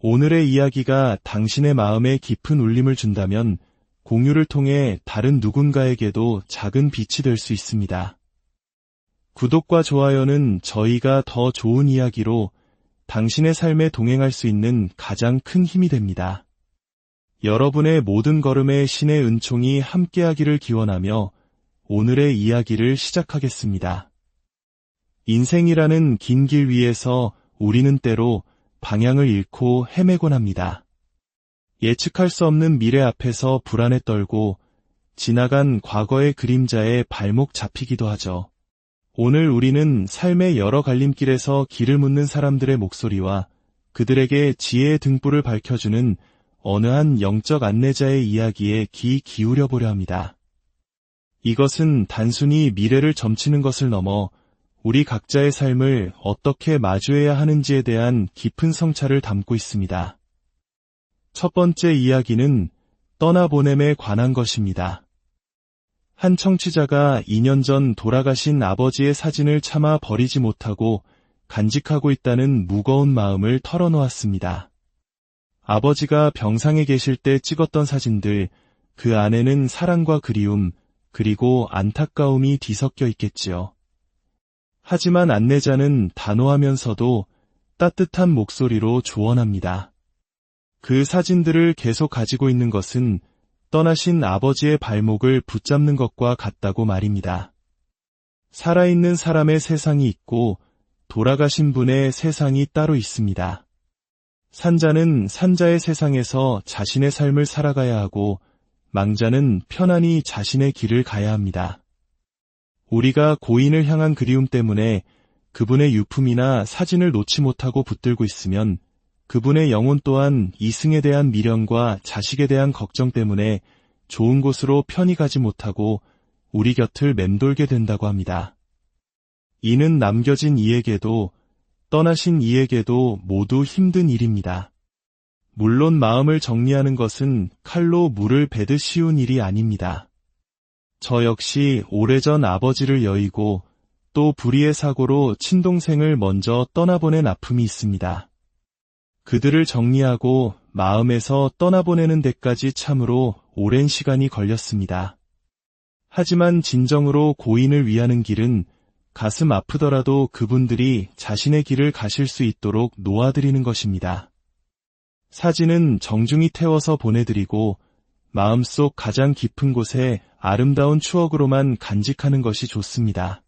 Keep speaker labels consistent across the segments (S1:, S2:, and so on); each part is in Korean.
S1: 오늘의 이야기가 당신의 마음에 깊은 울림을 준다면 공유를 통해 다른 누군가에게도 작은 빛이 될 수 있습니다. 구독과 좋아요는 저희가 더 좋은 이야기로 당신의 삶에 동행할 수 있는 가장 큰 힘이 됩니다. 여러분의 모든 걸음에 신의 은총이 함께하기를 기원하며 오늘의 이야기를 시작하겠습니다. 인생이라는 긴 길 위에서 우리는 때로 방향을 잃고 헤매곤 합니다. 예측할 수 없는 미래 앞에서 불안에 떨고 지나간 과거의 그림자에 발목 잡히기도 하죠. 오늘 우리는 삶의 여러 갈림길에서 길을 묻는 사람들의 목소리와 그들에게 지혜의 등불을 밝혀주는 어느 한 영적 안내자의 이야기에 귀 기울여 보려 합니다. 이것은 단순히 미래를 점치는 것을 넘어 우리 각자의 삶을 어떻게 마주해야 하는지에 대한 깊은 성찰을 담고 있습니다. 첫 번째 이야기는 떠나보냄에 관한 것입니다. 한 청취자가 2년 전 돌아가신 아버지의 사진을 차마 버리지 못하고 간직하고 있다는 무거운 마음을 털어놓았습니다. 아버지가 병상에 계실 때 찍었던 사진들, 그 안에는 사랑과 그리움, 그리고 안타까움이 뒤섞여 있겠지요. 하지만 안내자는 단호하면서도 따뜻한 목소리로 조언합니다. 그 사진들을 계속 가지고 있는 것은 떠나신 아버지의 발목을 붙잡는 것과 같다고 말입니다. 살아있는 사람의 세상이 있고 돌아가신 분의 세상이 따로 있습니다. 산자는 산자의 세상에서 자신의 삶을 살아가야 하고 망자는 편안히 자신의 길을 가야 합니다. 우리가 고인을 향한 그리움 때문에 그분의 유품이나 사진을 놓지 못하고 붙들고 있으면 그분의 영혼 또한 이승에 대한 미련과 자식에 대한 걱정 때문에 좋은 곳으로 편히 가지 못하고 우리 곁을 맴돌게 된다고 합니다. 이는 남겨진 이에게도 떠나신 이에게도 모두 힘든 일입니다. 물론 마음을 정리하는 것은 칼로 물을 베듯 쉬운 일이 아닙니다. 저 역시 오래전 아버지를 여의고 또 불의의 사고로 친동생을 먼저 떠나보낸 아픔이 있습니다. 그들을 정리하고 마음에서 떠나보내는 데까지 참으로 오랜 시간이 걸렸습니다. 하지만 진정으로 고인을 위하는 길은 가슴 아프더라도 그분들이 자신의 길을 가실 수 있도록 놓아드리는 것입니다. 사진은 정중히 태워서 보내드리고 마음속 가장 깊은 곳에 아름다운 추억으로만 간직하는 것이 좋습니다.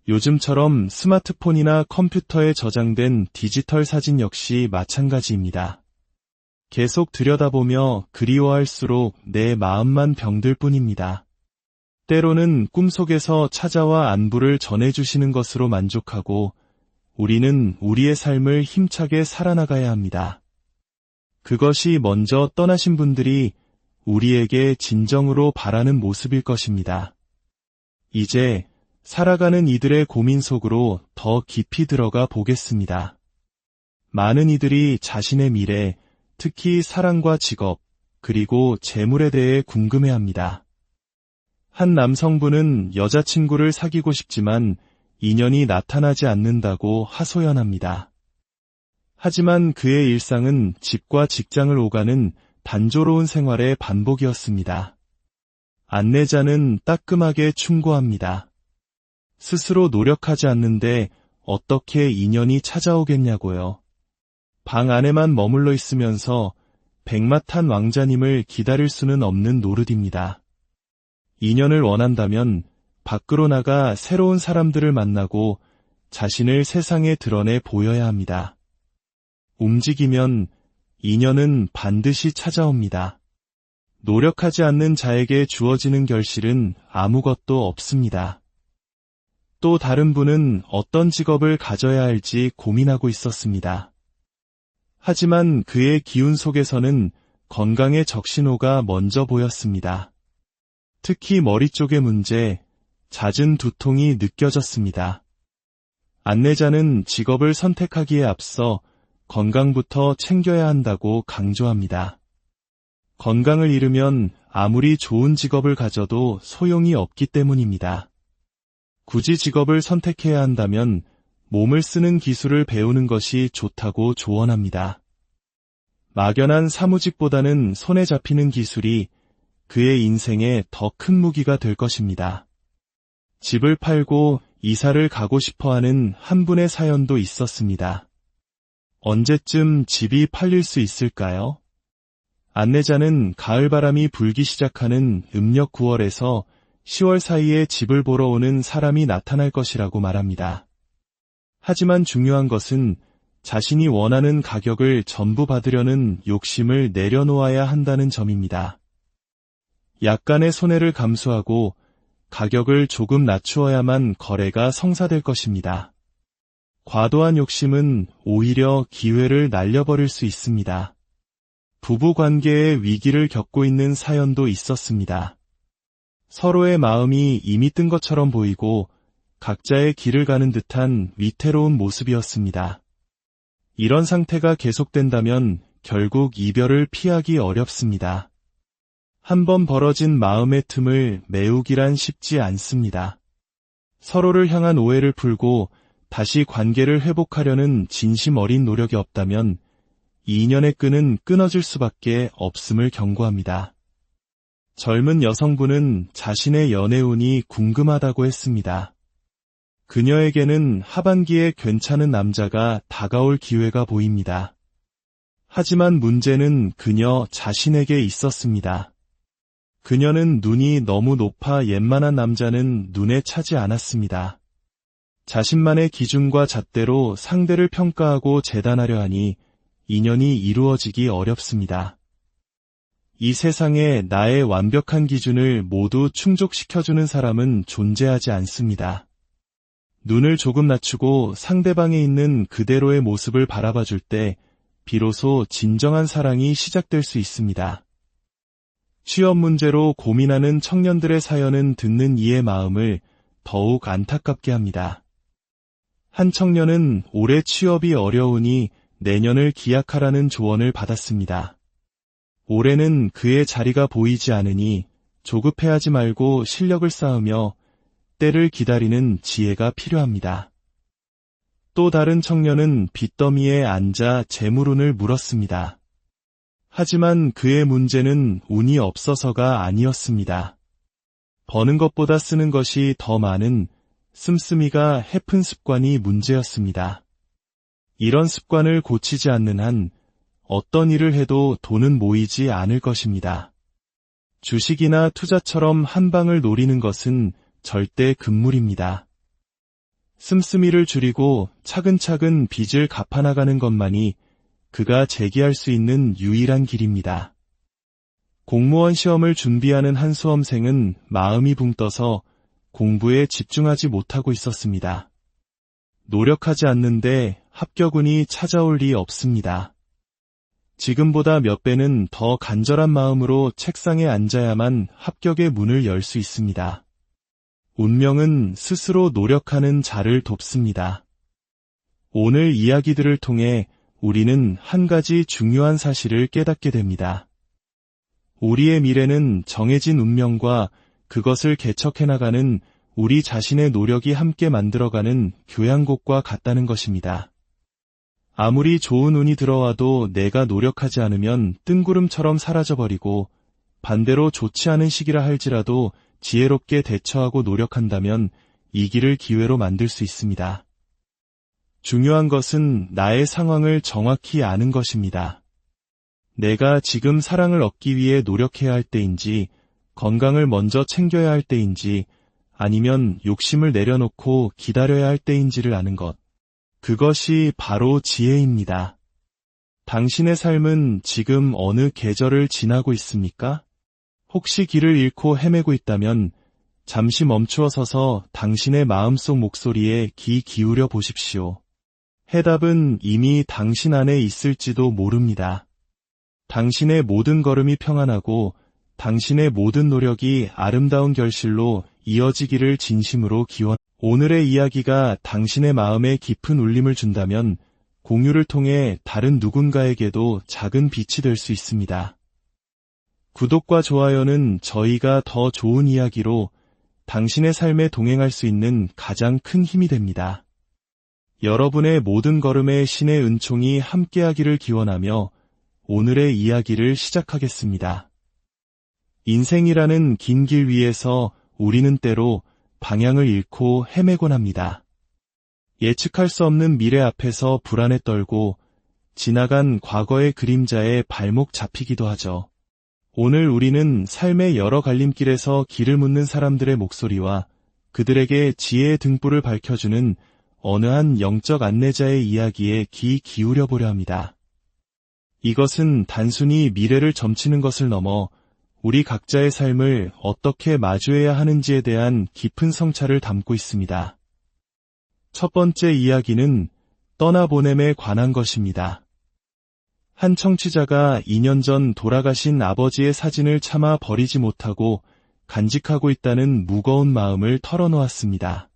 S1: 요즘처럼 스마트폰이나 컴퓨터에 저장된 디지털 사진 역시 마찬가지입니다. 계속 들여다보며 그리워할수록 내 마음만 병들 뿐입니다. 때로는 꿈속에서 찾아와 안부를 전해주시는 것으로 만족하고 우리는 우리의 삶을 힘차게 살아나가야 합니다. 그것이 먼저 떠나신 분들이 우리에게 진정으로 바라는 모습일 것입니다. 이제 살아가는 이들의 고민 속으로 더 깊이 들어가 보겠습니다. 많은 이들이 자신의 미래, 특히 사랑과 직업, 그리고 재물에 대해 궁금해합니다. 한 남성분은 여자친구를 사귀고 싶지만 인연이 나타나지 않는다고 하소연합니다. 하지만 그의 일상은 집과 직장을 오가는 단조로운 생활의 반복이었습니다. 안내자는 따끔하게 충고합니다. 스스로 노력하지 않는데 어떻게 인연이 찾아오겠냐고요. 방 안에만 머물러 있으면서 백마탄 왕자님을 기다릴 수는 없는 노릇입니다. 인연을 원한다면 밖으로 나가 새로운 사람들을 만나고 자신을 세상에 드러내 보여야 합니다. 움직이면 인연은 반드시 찾아옵니다. 노력하지 않는 자에게 주어지는 결실은 아무것도 없습니다. 또 다른 분은 어떤 직업을 가져야 할지 고민하고 있었습니다. 하지만 그의 기운 속에서는 건강의 적신호가 먼저 보였습니다. 특히 머리 쪽의 문제, 잦은 두통이 느껴졌습니다. 안내자는 직업을 선택하기에 앞서 건강부터 챙겨야 한다고 강조합니다. 건강을 잃으면 아무리 좋은 직업을 가져도 소용이 없기 때문입니다. 굳이 직업을 선택해야 한다면 몸을 쓰는 기술을 배우는 것이 좋다고 조언합니다. 막연한 사무직보다는 손에 잡히는 기술이 그의 인생에 더 큰 무기가 될 것입니다. 집을 팔고 이사를 가고 싶어하는 한 분의 사연도 있었습니다. 언제쯤 집이 팔릴 수 있을까요? 안내자는 가을바람이 불기 시작하는 음력 9월에서 10월 사이에 집을 보러 오는 사람이 나타날 것이라고 말합니다. 하지만 중요한 것은 자신이 원하는 가격을 전부 받으려는 욕심을 내려놓아야 한다는 점입니다. 약간의 손해를 감수하고 가격을 조금 낮추어야만 거래가 성사될 것입니다. 과도한 욕심은 오히려 기회를 날려버릴 수 있습니다. 부부 관계에 위기를 겪고 있는 사연도 있었습니다. 서로의 마음이 이미 뜬 것처럼 보이고 각자의 길을 가는 듯한 위태로운 모습이었습니다. 이런 상태가 계속된다면 결국 이별을 피하기 어렵습니다. 한번 벌어진 마음의 틈을 메우기란 쉽지 않습니다. 서로를 향한 오해를 풀고 다시 관계를 회복하려는 진심 어린 노력이 없다면 이 인연의 끈은 끊어질 수밖에 없음을 경고합니다. 젊은 여성분은 자신의 연애운이 궁금하다고 했습니다. 그녀에게는 하반기에 괜찮은 남자가 다가올 기회가 보입니다. 하지만 문제는 그녀 자신에게 있었습니다. 그녀는 눈이 너무 높아 웬만한 남자는 눈에 차지 않았습니다. 자신만의 기준과 잣대로 상대를 평가하고 재단하려 하니 인연이 이루어지기 어렵습니다. 이 세상에 나의 완벽한 기준을 모두 충족시켜주는 사람은 존재하지 않습니다. 눈을 조금 낮추고 상대방에 있는 그대로의 모습을 바라봐줄 때 비로소 진정한 사랑이 시작될 수 있습니다. 취업 문제로 고민하는 청년들의 사연은 듣는 이의 마음을 더욱 안타깝게 합니다. 한 청년은 올해 취업이 어려우니 내년을 기약하라는 조언을 받았습니다. 올해는 그의 자리가 보이지 않으니 조급해하지 말고 실력을 쌓으며 때를 기다리는 지혜가 필요합니다. 또 다른 청년은 빚더미에 앉아 재물운을 물었습니다. 하지만 그의 문제는 운이 없어서가 아니었습니다. 버는 것보다 쓰는 것이 더 많은 씀씀이가 해픈 습관이 문제였습니다. 이런 습관을 고치지 않는 한 어떤 일을 해도 돈은 모이지 않을 것입니다. 주식이나 투자처럼 한 방을 노리는 것은 절대 금물입니다. 씀씀이를 줄이고 차근차근 빚을 갚아나가는 것만이 그가 재기할 수 있는 유일한 길입니다. 공무원 시험을 준비하는 한 수험생은 마음이 붕 떠서 공부에 집중하지 못하고 있었습니다. 노력하지 않는데 합격운이 찾아올 리 없습니다. 지금보다 몇 배는 더 간절한 마음으로 책상에 앉아야만 합격의 문을 열 수 있습니다. 운명은 스스로 노력하는 자를 돕습니다. 오늘 이야기들을 통해 우리는 한 가지 중요한 사실을 깨닫게 됩니다. 우리의 미래는 정해진 운명과 그것을 개척해나가는 우리 자신의 노력이 함께 만들어가는 교향곡과 같다는 것입니다. 아무리 좋은 운이 들어와도 내가 노력하지 않으면 뜬구름처럼 사라져버리고 반대로 좋지 않은 시기라 할지라도 지혜롭게 대처하고 노력한다면 이 길을 기회로 만들 수 있습니다. 중요한 것은 나의 상황을 정확히 아는 것입니다. 내가 지금 사랑을 얻기 위해 노력해야 할 때인지, 건강을 먼저 챙겨야 할 때인지, 아니면 욕심을 내려놓고 기다려야 할 때인지를 아는 것. 그것이 바로 지혜입니다. 당신의 삶은 지금 어느 계절을 지나고 있습니까? 혹시 길을 잃고 헤매고 있다면 잠시 멈추어 서서 당신의 마음속 목소리에 귀 기울여 보십시오. 해답은 이미 당신 안에 있을지도 모릅니다. 당신의 모든 걸음이 평안하고 당신의 모든 노력이 아름다운 결실로 이어지기를 진심으로 기원. 오늘의 이야기가 당신의 마음에 깊은 울림을 준다면 공유를 통해 다른 누군가에게도 작은 빛이 될 수 있습니다. 구독과 좋아요는 저희가 더 좋은 이야기로 당신의 삶에 동행할 수 있는 가장 큰 힘이 됩니다. 여러분의 모든 걸음에 신의 은총이 함께하기를 기원하며 오늘의 이야기를 시작하겠습니다. 인생이라는 긴 길 위에서 우리는 때로 방향을 잃고 헤매곤 합니다. 예측할 수 없는 미래 앞에서 불안에 떨고 지나간 과거의 그림자에 발목 잡히기도 하죠. 오늘 우리는 삶의 여러 갈림길에서 길을 묻는 사람들의 목소리와 그들에게 지혜의 등불을 밝혀주는 어느 한 영적 안내자의 이야기에 귀 기울여 보려 합니다. 이것은 단순히 미래를 점치는 것을 넘어 우리 각자의 삶을 어떻게 마주해야 하는지에 대한 깊은 성찰을 담고 있습니다. 첫 번째 이야기는 떠나보냄에 관한 것입니다. 한 청취자가 2년 전 돌아가신 아버지의 사진을 차마 버리지 못하고 간직하고 있다는 무거운 마음을 털어놓았습니다.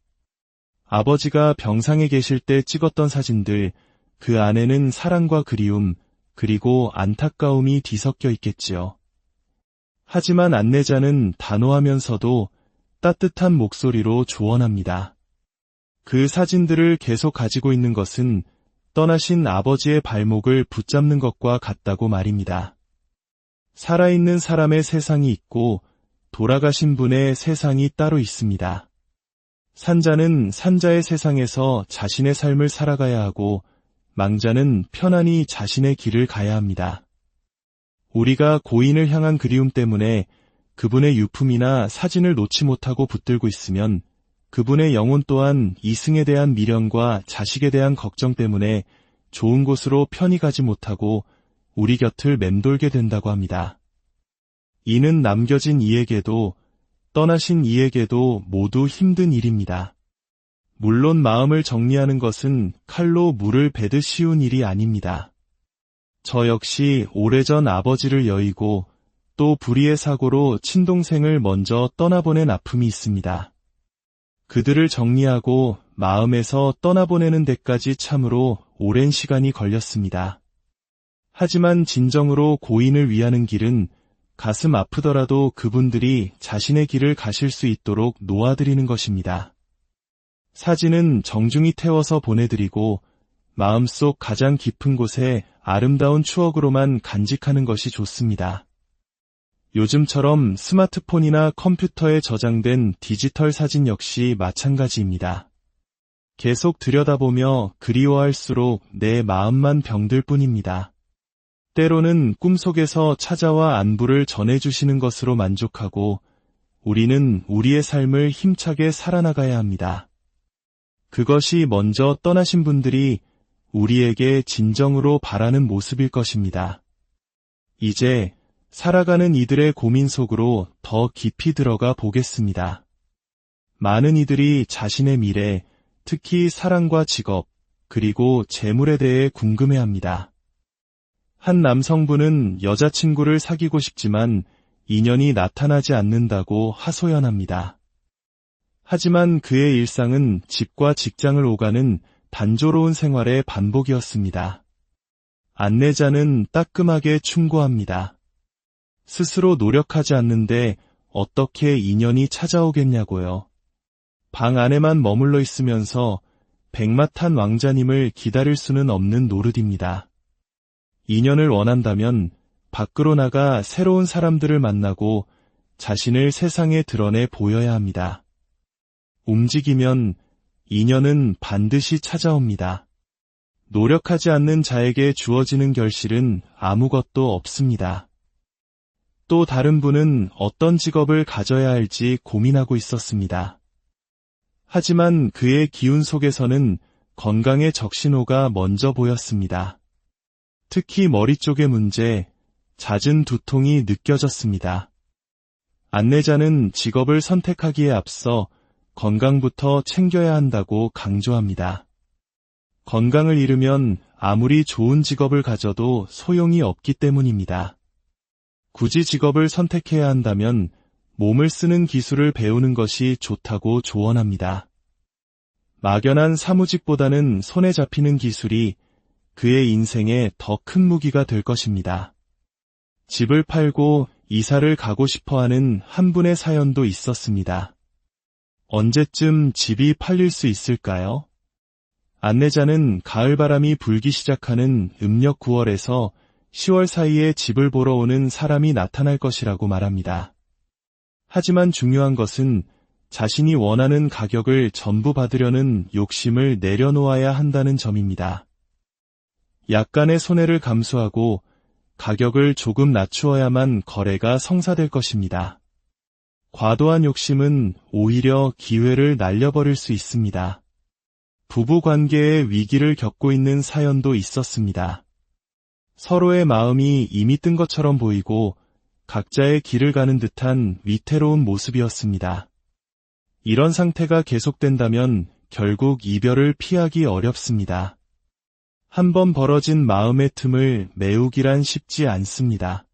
S1: 아버지가 병상에 계실 때 찍었던 사진들, 그 안에는 사랑과 그리움, 그리고 안타까움이 뒤섞여 있겠지요. 하지만 안내자는 단호하면서도 따뜻한 목소리로 조언합니다. 그 사진들을 계속 가지고 있는 것은 떠나신 아버지의 발목을 붙잡는 것과 같다고 말입니다. 살아있는 사람의 세상이 있고 돌아가신 분의 세상이 따로 있습니다. 산자는 산자의 세상에서 자신의 삶을 살아가야 하고 망자는 편안히 자신의 길을 가야 합니다. 우리가 고인을 향한 그리움 때문에 그분의 유품이나 사진을 놓지 못하고 붙들고 있으면 그분의 영혼 또한 이승에 대한 미련과 자식에 대한 걱정 때문에 좋은 곳으로 편히 가지 못하고 우리 곁을 맴돌게 된다고 합니다. 이는 남겨진 이에게도 떠나신 이에게도 모두 힘든 일입니다. 물론 마음을 정리하는 것은 칼로 물을 베듯 쉬운 일이 아닙니다. 저 역시 오래전 아버지를 여의고 또 불의의 사고로 친동생을 먼저 떠나보낸 아픔이 있습니다. 그들을 정리하고 마음에서 떠나보내는 데까지 참으로 오랜 시간이 걸렸습니다. 하지만 진정으로 고인을 위하는 길은 가슴 아프더라도 그분들이 자신의 길을 가실 수 있도록 놓아드리는 것입니다. 사진은 정중히 태워서 보내드리고 마음속 가장 깊은 곳에 아름다운 추억으로만 간직하는 것이 좋습니다. 요즘처럼 스마트폰이나 컴퓨터에 저장된 디지털 사진 역시 마찬가지입니다. 계속 들여다보며 그리워할수록 내 마음만 병들 뿐입니다. 때로는 꿈속에서 찾아와 안부를 전해주시는 것으로 만족하고 우리는 우리의 삶을 힘차게 살아나가야 합니다. 그것이 먼저 떠나신 분들이 우리에게 진정으로 바라는 모습일 것입니다. 이제 살아가는 이들의 고민 속으로 더 깊이 들어가 보겠습니다. 많은 이들이 자신의 미래, 특히 사랑과 직업, 그리고 재물에 대해 궁금해합니다. 한 남성분은 여자친구를 사귀고 싶지만 인연이 나타나지 않는다고 하소연합니다. 하지만 그의 일상은 집과 직장을 오가는 단조로운 생활의 반복이었습니다. 안내자는 따끔하게 충고합니다. 스스로 노력하지 않는데 어떻게 인연이 찾아오겠냐고요. 방 안에만 머물러 있으면서 백마탄 왕자님을 기다릴 수는 없는 노릇입니다. 인연을 원한다면 밖으로 나가 새로운 사람들을 만나고 자신을 세상에 드러내 보여야 합니다. 움직이면 인연은 반드시 찾아옵니다. 노력하지 않는 자에게 주어지는 결실은 아무것도 없습니다. 또 다른 분은 어떤 직업을 가져야 할지 고민하고 있었습니다. 하지만 그의 기운 속에서는 건강의 적신호가 먼저 보였습니다. 특히 머리 쪽의 문제, 잦은 두통이 느껴졌습니다. 안내자는 직업을 선택하기에 앞서 건강부터 챙겨야 한다고 강조합니다. 건강을 잃으면 아무리 좋은 직업을 가져도 소용이 없기 때문입니다. 굳이 직업을 선택해야 한다면 몸을 쓰는 기술을 배우는 것이 좋다고 조언합니다. 막연한 사무직보다는 손에 잡히는 기술이 그의 인생에 더 큰 무기가 될 것입니다. 집을 팔고 이사를 가고 싶어하는 한 분의 사연도 있었습니다. 언제쯤 집이 팔릴 수 있을까요? 안내자는 가을바람이 불기 시작하는 음력 9월에서 10월 사이에 집을 보러 오는 사람이 나타날 것이라고 말합니다. 하지만 중요한 것은 자신이 원하는 가격을 전부 받으려는 욕심을 내려놓아야 한다는 점입니다. 약간의 손해를 감수하고 가격을 조금 낮추어야만 거래가 성사될 것입니다. 과도한 욕심은 오히려 기회를 날려버릴 수 있습니다. 부부 관계에 위기를 겪고 있는 사연도 있었습니다. 서로의 마음이 이미 뜬 것처럼 보이고 각자의 길을 가는 듯한 위태로운 모습이었습니다. 이런 상태가 계속된다면 결국 이별을 피하기 어렵습니다. 한번 벌어진 마음의 틈을 메우기란 쉽지 않습니다.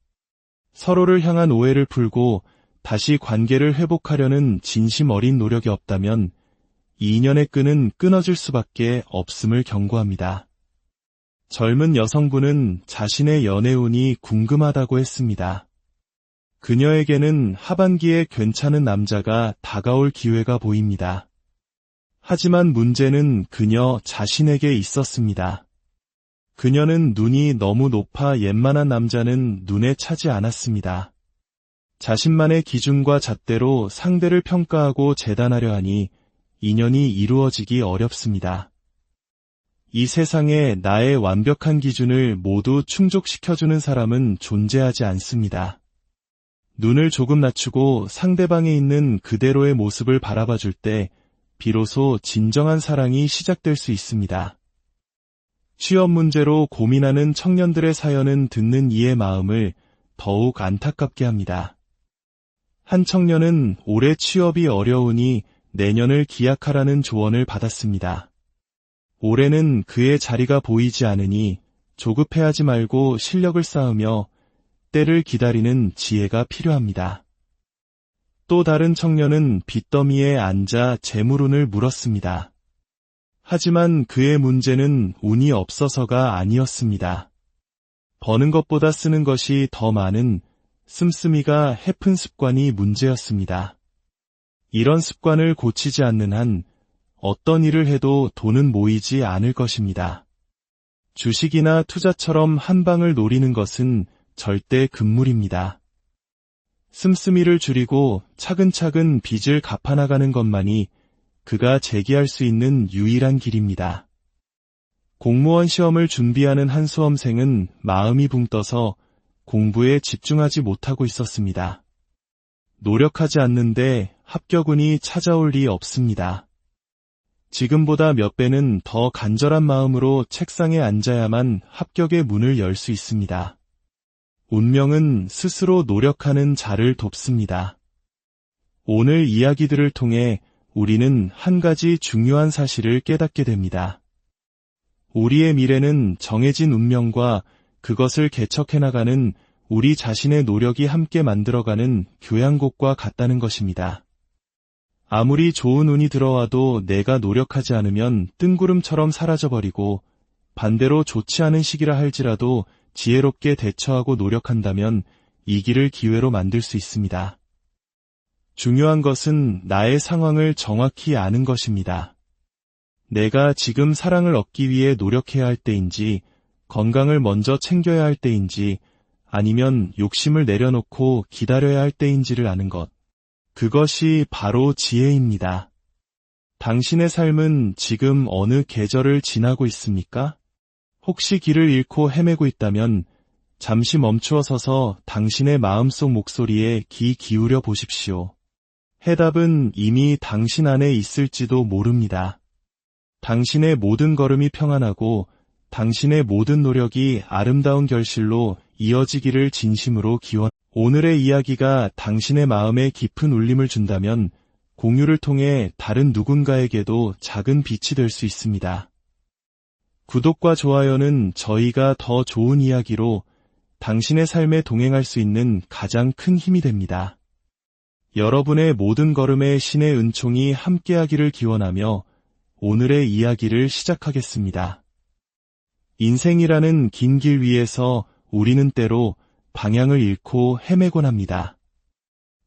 S1: 서로를 향한 오해를 풀고 다시 관계를 회복하려는 진심 어린 노력이 없다면 이 인연의 끈은 끊어질 수밖에 없음을 경고합니다. 젊은 여성분은 자신의 연애운이 궁금하다고 했습니다. 그녀에게는 하반기에 괜찮은 남자가 다가올 기회가 보입니다. 하지만 문제는 그녀 자신에게 있었습니다. 그녀는 눈이 너무 높아 웬만한 남자는 눈에 차지 않았습니다. 자신만의 기준과 잣대로 상대를 평가하고 재단하려 하니 인연이 이루어지기 어렵습니다. 이 세상에 나의 완벽한 기준을 모두 충족시켜주는 사람은 존재하지 않습니다. 눈을 조금 낮추고 상대방에 있는 그대로의 모습을 바라봐줄 때 비로소 진정한 사랑이 시작될 수 있습니다. 취업 문제로 고민하는 청년들의 사연은 듣는 이의 마음을 더욱 안타깝게 합니다. 한 청년은 올해 취업이 어려우니 내년을 기약하라는 조언을 받았습니다. 올해는 그의 자리가 보이지 않으니 조급해하지 말고 실력을 쌓으며 때를 기다리는 지혜가 필요합니다. 또 다른 청년은 빚더미에 앉아 재물운을 물었습니다. 하지만 그의 문제는 운이 없어서가 아니었습니다. 버는 것보다 쓰는 것이 더 많은 씀씀이가 해픈 습관이 문제였습니다. 이런 습관을 고치지 않는 한 어떤 일을 해도 돈은 모이지 않을 것입니다. 주식이나 투자처럼 한 방을 노리는 것은 절대 금물입니다. 씀씀이를 줄이고 차근차근 빚을 갚아나가는 것만이 그가 재기할 수 있는 유일한 길입니다. 공무원 시험을 준비하는 한 수험생은 마음이 붕 떠서 공부에 집중하지 못하고 있었습니다. 노력하지 않는데 합격운이 찾아올 리 없습니다. 지금보다 몇 배는 더 간절한 마음으로 책상에 앉아야만 합격의 문을 열 수 있습니다. 운명은 스스로 노력하는 자를 돕습니다. 오늘 이야기들을 통해 우리는 한 가지 중요한 사실을 깨닫게 됩니다. 우리의 미래는 정해진 운명과 그것을 개척해나가는 우리 자신의 노력이 함께 만들어가는 교향곡과 같다는 것입니다. 아무리 좋은 운이 들어와도 내가 노력하지 않으면 뜬구름처럼 사라져버리고 반대로 좋지 않은 시기라 할지라도 지혜롭게 대처하고 노력한다면 이 길을 기회로 만들 수 있습니다. 중요한 것은 나의 상황을 정확히 아는 것입니다. 내가 지금 사랑을 얻기 위해 노력해야 할 때인지, 건강을 먼저 챙겨야 할 때인지, 아니면 욕심을 내려놓고 기다려야 할 때인지를 아는 것. 그것이 바로 지혜입니다. 당신의 삶은 지금 어느 계절을 지나고 있습니까? 혹시 길을 잃고 헤매고 있다면 잠시 멈추어 서서 당신의 마음속 목소리에 귀 기울여 보십시오. 해답은 이미 당신 안에 있을지도 모릅니다. 당신의 모든 걸음이 평안하고 당신의 모든 노력이 아름다운 결실로 이어지기를 진심으로 기원. 오늘의 이야기가 당신의 마음에 깊은 울림을 준다면 공유를 통해 다른 누군가에게도 작은 빛이 될 수 있습니다. 구독과 좋아요는 저희가 더 좋은 이야기로 당신의 삶에 동행할 수 있는 가장 큰 힘이 됩니다. 여러분의 모든 걸음에 신의 은총이 함께하기를 기원하며 오늘의 이야기를 시작하겠습니다. 인생이라는 긴 길 위에서 우리는 때로 방향을 잃고 헤매곤 합니다.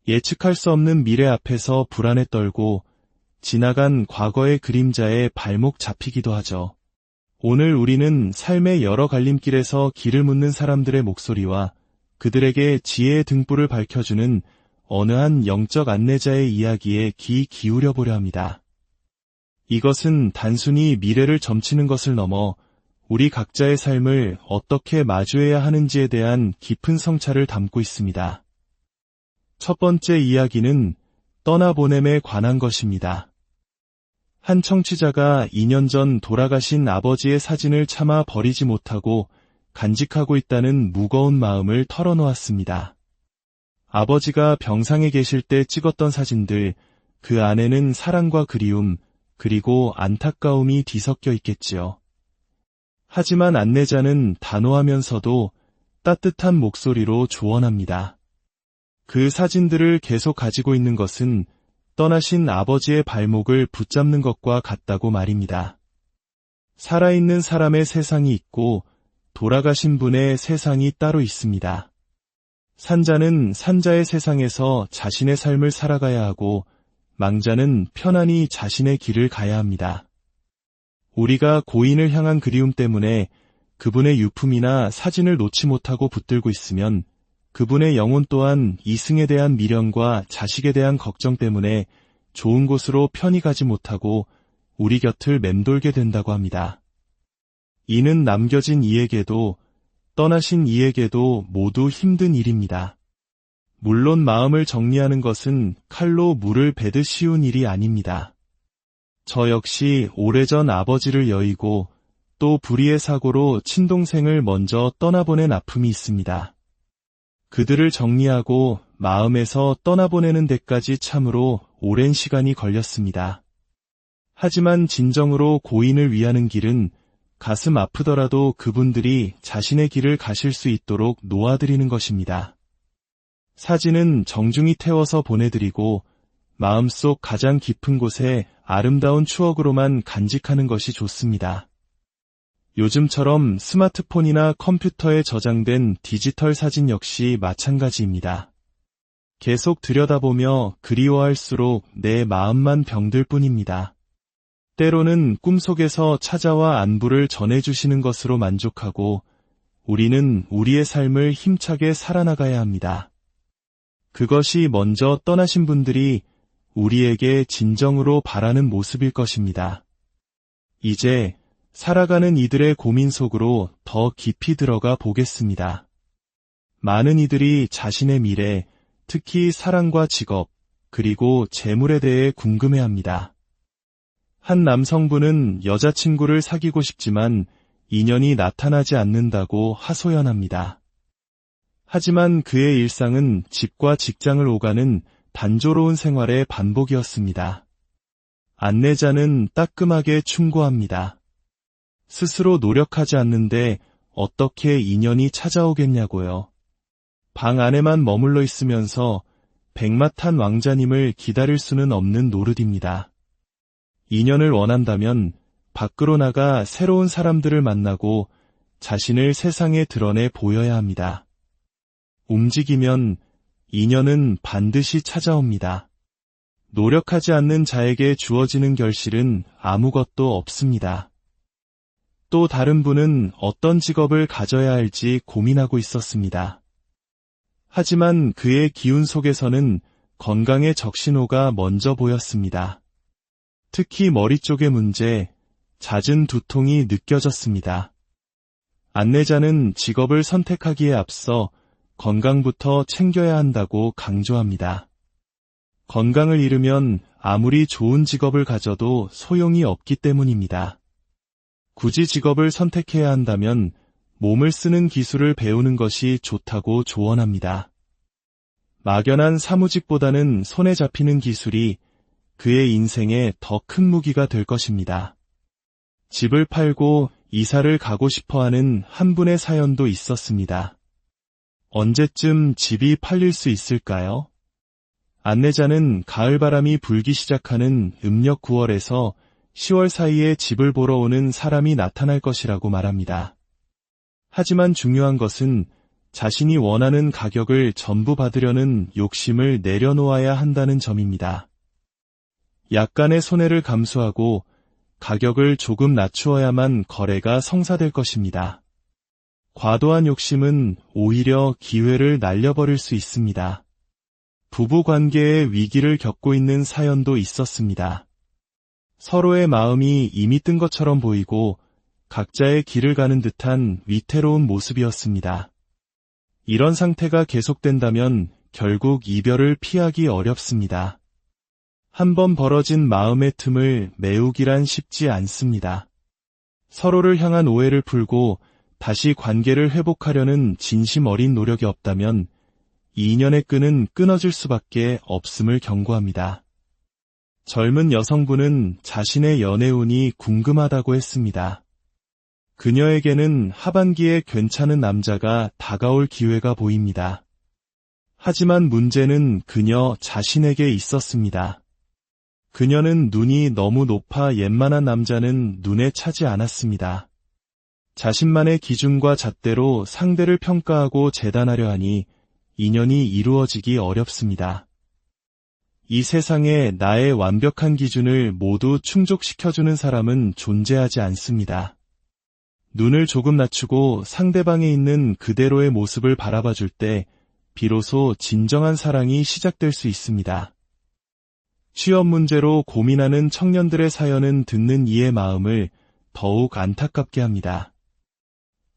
S1: 예측할 수 없는 미래 앞에서 불안에 떨고 지나간 과거의 그림자에 발목 잡히기도 하죠. 오늘 우리는 삶의 여러 갈림길에서 길을 묻는 사람들의 목소리와 그들에게 지혜의 등불을 밝혀주는 어느 한 영적 안내자의 이야기에 귀 기울여 보려 합니다. 이것은 단순히 미래를 점치는 것을 넘어 우리 각자의 삶을 어떻게 마주해야 하는지에 대한 깊은 성찰을 담고 있습니다. 첫 번째 이야기는 떠나보냄에 관한 것입니다. 한 청취자가 2년 전 돌아가신 아버지의 사진을 차마 버리지 못하고 간직하고 있다는 무거운 마음을 털어놓았습니다. 아버지가 병상에 계실 때 찍었던 사진들, 그 안에는 사랑과 그리움, 그리고 안타까움이 뒤섞여 있겠지요. 하지만 안내자는 단호하면서도 따뜻한 목소리로 조언합니다. 그 사진들을 계속 가지고 있는 것은 떠나신 아버지의 발목을 붙잡는 것과 같다고 말입니다. 살아있는 사람의 세상이 있고 돌아가신 분의 세상이 따로 있습니다. 산자는 산자의 세상에서 자신의 삶을 살아가야 하고 망자는 편안히 자신의 길을 가야 합니다. 우리가 고인을 향한 그리움 때문에 그분의 유품이나 사진을 놓지 못하고 붙들고 있으면 그분의 영혼 또한 이승에 대한 미련과 자식에 대한 걱정 때문에 좋은 곳으로 편히 가지 못하고 우리 곁을 맴돌게 된다고 합니다. 이는 남겨진 이에게도 떠나신 이에게도 모두 힘든 일입니다. 물론 마음을 정리하는 것은 칼로 물을 베듯 쉬운 일이 아닙니다. 저 역시 오래전 아버지를 여의고 또 불의의 사고로 친동생을 먼저 떠나보낸 아픔이 있습니다. 그들을 정리하고 마음에서 떠나보내는 데까지 참으로 오랜 시간이 걸렸습니다. 하지만 진정으로 고인을 위하는 길은 가슴 아프더라도 그분들이 자신의 길을 가실 수 있도록 놓아드리는 것입니다. 사진은 정중히 태워서 보내드리고 마음속 가장 깊은 곳에 아름다운 추억으로만 간직하는 것이 좋습니다. 요즘처럼 스마트폰이나 컴퓨터에 저장된 디지털 사진 역시 마찬가지입니다. 계속 들여다보며 그리워할수록 내 마음만 병들 뿐입니다. 때로는 꿈속에서 찾아와 안부를 전해주시는 것으로 만족하고 우리는 우리의 삶을 힘차게 살아나가야 합니다. 그것이 먼저 떠나신 분들이 우리에게 진정으로 바라는 모습일 것입니다. 이제 살아가는 이들의 고민 속으로 더 깊이 들어가 보겠습니다. 많은 이들이 자신의 미래, 특히 사랑과 직업, 그리고 재물에 대해 궁금해합니다. 한 남성분은 여자친구를 사귀고 싶지만 인연이 나타나지 않는다고 하소연합니다. 하지만 그의 일상은 집과 직장을 오가는 단조로운 생활의 반복이었습니다. 안내자는 따끔하게 충고합니다. 스스로 노력하지 않는데 어떻게 인연이 찾아오겠냐고요. 방 안에만 머물러 있으면서 백마탄 왕자님을 기다릴 수는 없는 노릇입니다. 인연을 원한다면 밖으로 나가 새로운 사람들을 만나고 자신을 세상에 드러내 보여야 합니다. 움직이면 인연은 반드시 찾아옵니다. 노력하지 않는 자에게 주어지는 결실은 아무것도 없습니다. 또 다른 분은 어떤 직업을 가져야 할지 고민하고 있었습니다. 하지만 그의 기운 속에서는 건강의 적신호가 먼저 보였습니다. 특히 머리 쪽의 문제, 잦은 두통이 느껴졌습니다. 안내자는 직업을 선택하기에 앞서 건강부터 챙겨야 한다고 강조합니다. 건강을 잃으면 아무리 좋은 직업을 가져도 소용이 없기 때문입니다. 굳이 직업을 선택해야 한다면 몸을 쓰는 기술을 배우는 것이 좋다고 조언합니다. 막연한 사무직보다는 손에 잡히는 기술이 그의 인생에 더 큰 무기가 될 것입니다. 집을 팔고 이사를 가고 싶어하는 한 분의 사연도 있었습니다. 언제쯤 집이 팔릴 수 있을까요? 안내자는 가을바람이 불기 시작하는 음력 9월에서 10월 사이에 집을 보러 오는 사람이 나타날 것이라고 말합니다. 하지만 중요한 것은 자신이 원하는 가격을 전부 받으려는 욕심을 내려놓아야 한다는 점입니다. 약간의 손해를 감수하고 가격을 조금 낮추어야만 거래가 성사될 것입니다. 과도한 욕심은 오히려 기회를 날려버릴 수 있습니다. 부부 관계에 위기를 겪고 있는 사연도 있었습니다. 서로의 마음이 이미 뜬 것처럼 보이고 각자의 길을 가는 듯한 위태로운 모습이었습니다. 이런 상태가 계속된다면 결국 이별을 피하기 어렵습니다. 한번 벌어진 마음의 틈을 메우기란 쉽지 않습니다. 서로를 향한 오해를 풀고 다시 관계를 회복하려는 진심 어린 노력이 없다면 이 인연의 끈은 끊어질 수밖에 없음을 경고합니다. 젊은 여성분은 자신의 연애운이 궁금하다고 했습니다. 그녀에게는 하반기에 괜찮은 남자가 다가올 기회가 보입니다. 하지만 문제는 그녀 자신에게 있었습니다. 그녀는 눈이 너무 높아 웬만한 남자는 눈에 차지 않았습니다. 자신만의 기준과 잣대로 상대를 평가하고 재단하려 하니 인연이 이루어지기 어렵습니다. 이 세상에 나의 완벽한 기준을 모두 충족시켜주는 사람은 존재하지 않습니다. 눈을 조금 낮추고 상대방에 있는 그대로의 모습을 바라봐 줄 때 비로소 진정한 사랑이 시작될 수 있습니다. 취업 문제로 고민하는 청년들의 사연은 듣는 이의 마음을 더욱 안타깝게 합니다.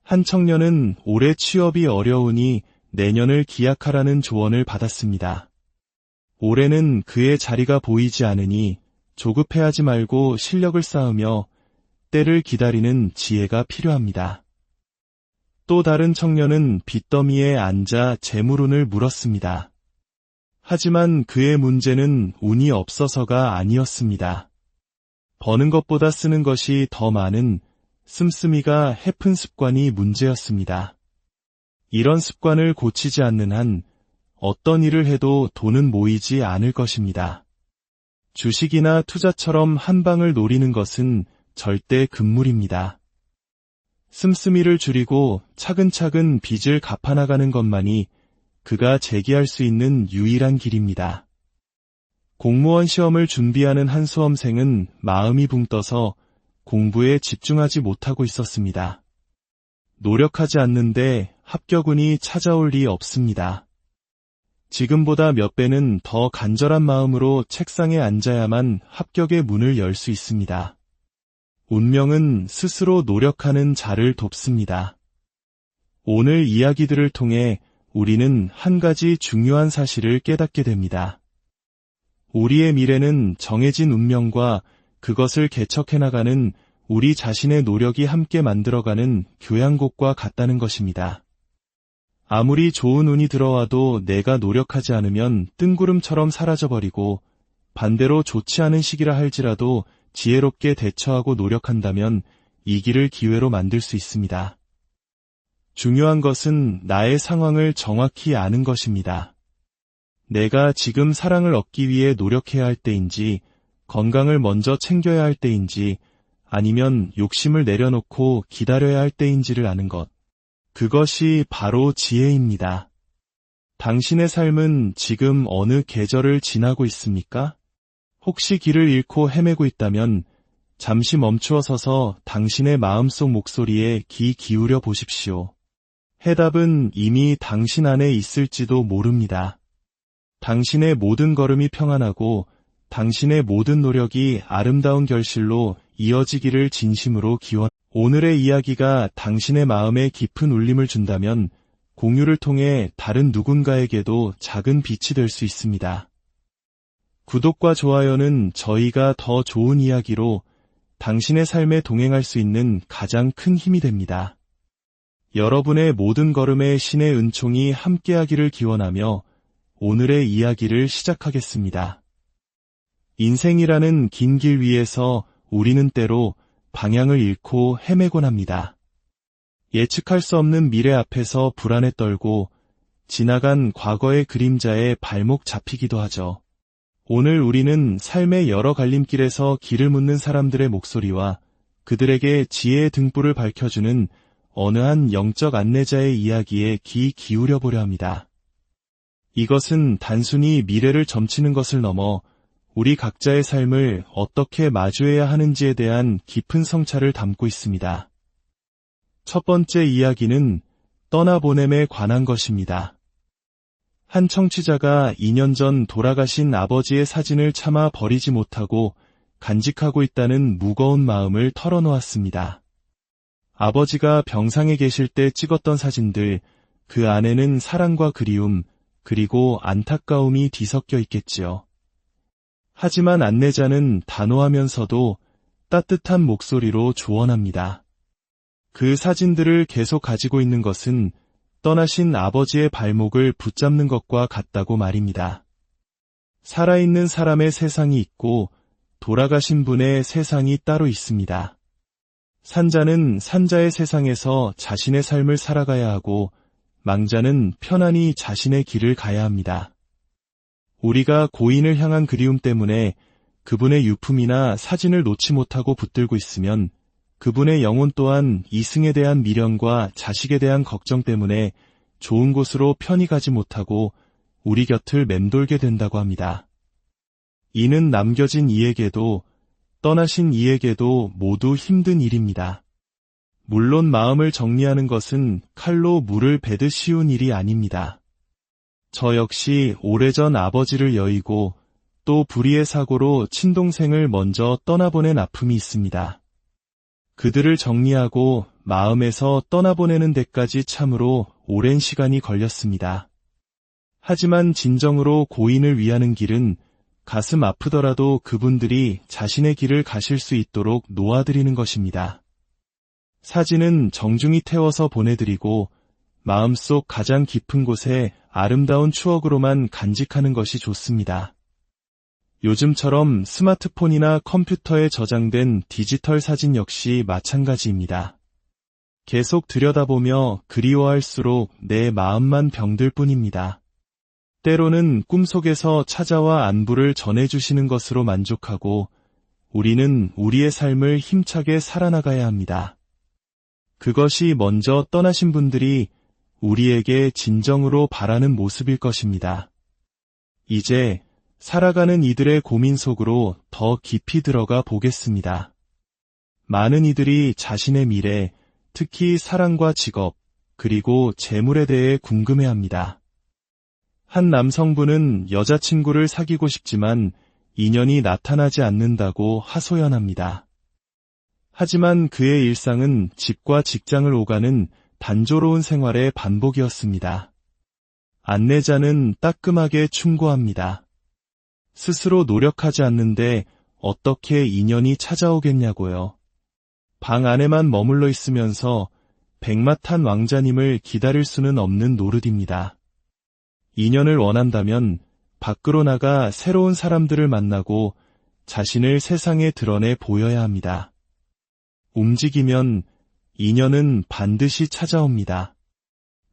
S1: 한 청년은 올해 취업이 어려우니 내년을 기약하라는 조언을 받았습니다. 올해는 그의 자리가 보이지 않으니 조급해하지 말고 실력을 쌓으며 때를 기다리는 지혜가 필요합니다. 또 다른 청년은 빚더미에 앉아 재물운을 물었습니다. 하지만 그의 문제는 운이 없어서가 아니었습니다. 버는 것보다 쓰는 것이 더 많은 씀씀이가 해픈 습관이 문제였습니다. 이런 습관을 고치지 않는 한 어떤 일을 해도 돈은 모이지 않을 것입니다. 주식이나 투자처럼 한 방을 노리는 것은 절대 금물입니다. 씀씀이를 줄이고 차근차근 빚을 갚아나가는 것만이 그가 재기할 수 있는 유일한 길입니다. 공무원 시험을 준비하는 한 수험생은 마음이 붕 떠서 공부에 집중하지 못하고 있었습니다. 노력하지 않는데 합격운이 찾아올 리 없습니다. 지금보다 몇 배는 더 간절한 마음으로 책상에 앉아야만 합격의 문을 열 수 있습니다. 운명은 스스로 노력하는 자를 돕습니다. 오늘 이야기들을 통해 우리는 한 가지 중요한 사실을 깨닫게 됩니다. 우리의 미래는 정해진 운명과 그것을 개척해 나가는 우리 자신의 노력이 함께 만들어가는 교양곡과 같다는 것입니다. 아무리 좋은 운이 들어와도 내가 노력하지 않으면 뜬구름처럼 사라져버리고 반대로 좋지 않은 시기라 할지라도 지혜롭게 대처하고 노력한다면 이 길을 기회로 만들 수 있습니다. 중요한 것은 나의 상황을 정확히 아는 것입니다. 내가 지금 사랑을 얻기 위해 노력해야 할 때인지, 건강을 먼저 챙겨야 할 때인지, 아니면 욕심을 내려놓고 기다려야 할 때인지를 아는 것. 그것이 바로 지혜입니다. 당신의 삶은 지금 어느 계절을 지나고 있습니까? 혹시 길을 잃고 헤매고 있다면 잠시 멈추어 서서 당신의 마음속 목소리에 귀 기울여 보십시오. 해답은 이미 당신 안에 있을지도 모릅니다. 당신의 모든 걸음이 평안하고 당신의 모든 노력이 아름다운 결실로 이어지기를 진심으로 기원합니다. 오늘의 이야기가 당신의 마음에 깊은 울림을 준다면 공유를 통해 다른 누군가에게도 작은 빛이 될 수 있습니다. 구독과 좋아요는 저희가 더 좋은 이야기로 당신의 삶에 동행할 수 있는 가장 큰 힘이 됩니다. 여러분의 모든 걸음에 신의 은총이 함께하기를 기원하며 오늘의 이야기를 시작하겠습니다. 인생이라는 긴 길 위에서 우리는 때로 방향을 잃고 헤매곤 합니다. 예측할 수 없는 미래 앞에서 불안에 떨고 지나간 과거의 그림자에 발목 잡히기도 하죠. 오늘 우리는 삶의 여러 갈림길에서 길을 묻는 사람들의 목소리와 그들에게 지혜의 등불을 밝혀주는 어느 한 영적 안내자의 이야기에 귀 기울여 보려 합니다. 이것은 단순히 미래를 점치는 것을 넘어 우리 각자의 삶을 어떻게 마주해야 하는지에 대한 깊은 성찰을 담고 있습니다. 첫 번째 이야기는 떠나보냄에 관한 것입니다. 한 청취자가 2년 전 돌아가신 아버지의 사진을 차마 버리지 못하고 간직하고 있다는 무거운 마음을 털어놓았습니다. 아버지가 병상에 계실 때 찍었던 사진들, 그 안에는 사랑과 그리움, 그리고 안타까움이 뒤섞여 있겠지요. 하지만 안내자는 단호하면서도 따뜻한 목소리로 조언합니다. 그 사진들을 계속 가지고 있는 것은 떠나신 아버지의 발목을 붙잡는 것과 같다고 말입니다. 살아있는 사람의 세상이 있고 돌아가신 분의 세상이 따로 있습니다. 산자는 산자의 세상에서 자신의 삶을 살아가야 하고 망자는 편안히 자신의 길을 가야 합니다. 우리가 고인을 향한 그리움 때문에 그분의 유품이나 사진을 놓지 못하고 붙들고 있으면 그분의 영혼 또한 이승에 대한 미련과 자식에 대한 걱정 때문에 좋은 곳으로 편히 가지 못하고 우리 곁을 맴돌게 된다고 합니다. 이는 남겨진 이에게도 떠나신 이에게도 모두 힘든 일입니다. 물론 마음을 정리하는 것은 칼로 물을 베듯 쉬운 일이 아닙니다. 저 역시 오래전 아버지를 여의고 또 불의의 사고로 친동생을 먼저 떠나보낸 아픔이 있습니다. 그들을 정리하고 마음에서 떠나보내는 데까지 참으로 오랜 시간이 걸렸습니다. 하지만 진정으로 고인을 위하는 길은 가슴 아프더라도 그분들이 자신의 길을 가실 수 있도록 놓아드리는 것입니다. 사진은 정중히 태워서 보내드리고 마음속 가장 깊은 곳에 아름다운 추억으로만 간직하는 것이 좋습니다. 요즘처럼 스마트폰이나 컴퓨터에 저장된 디지털 사진 역시 마찬가지입니다. 계속 들여다보며 그리워할수록 내 마음만 병들 뿐입니다. 때로는 꿈속에서 찾아와 안부를 전해주시는 것으로 만족하고 우리는 우리의 삶을 힘차게 살아나가야 합니다. 그것이 먼저 떠나신 분들이 우리에게 진정으로 바라는 모습일 것입니다. 이제 살아가는 이들의 고민 속으로 더 깊이 들어가 보겠습니다. 많은 이들이 자신의 미래, 특히 사랑과 직업, 그리고 재물에 대해 궁금해합니다. 한 남성분은 여자친구를 사귀고 싶지만 인연이 나타나지 않는다고 하소연합니다. 하지만 그의 일상은 집과 직장을 오가는 단조로운 생활의 반복이었습니다. 안내자는 따끔하게 충고합니다. 스스로 노력하지 않는데 어떻게 인연이 찾아오겠냐고요. 방 안에만 머물러 있으면서 백마탄 왕자님을 기다릴 수는 없는 노릇입니다. 인연을 원한다면 밖으로 나가 새로운 사람들을 만나고 자신을 세상에 드러내 보여야 합니다. 움직이면 인연은 반드시 찾아옵니다.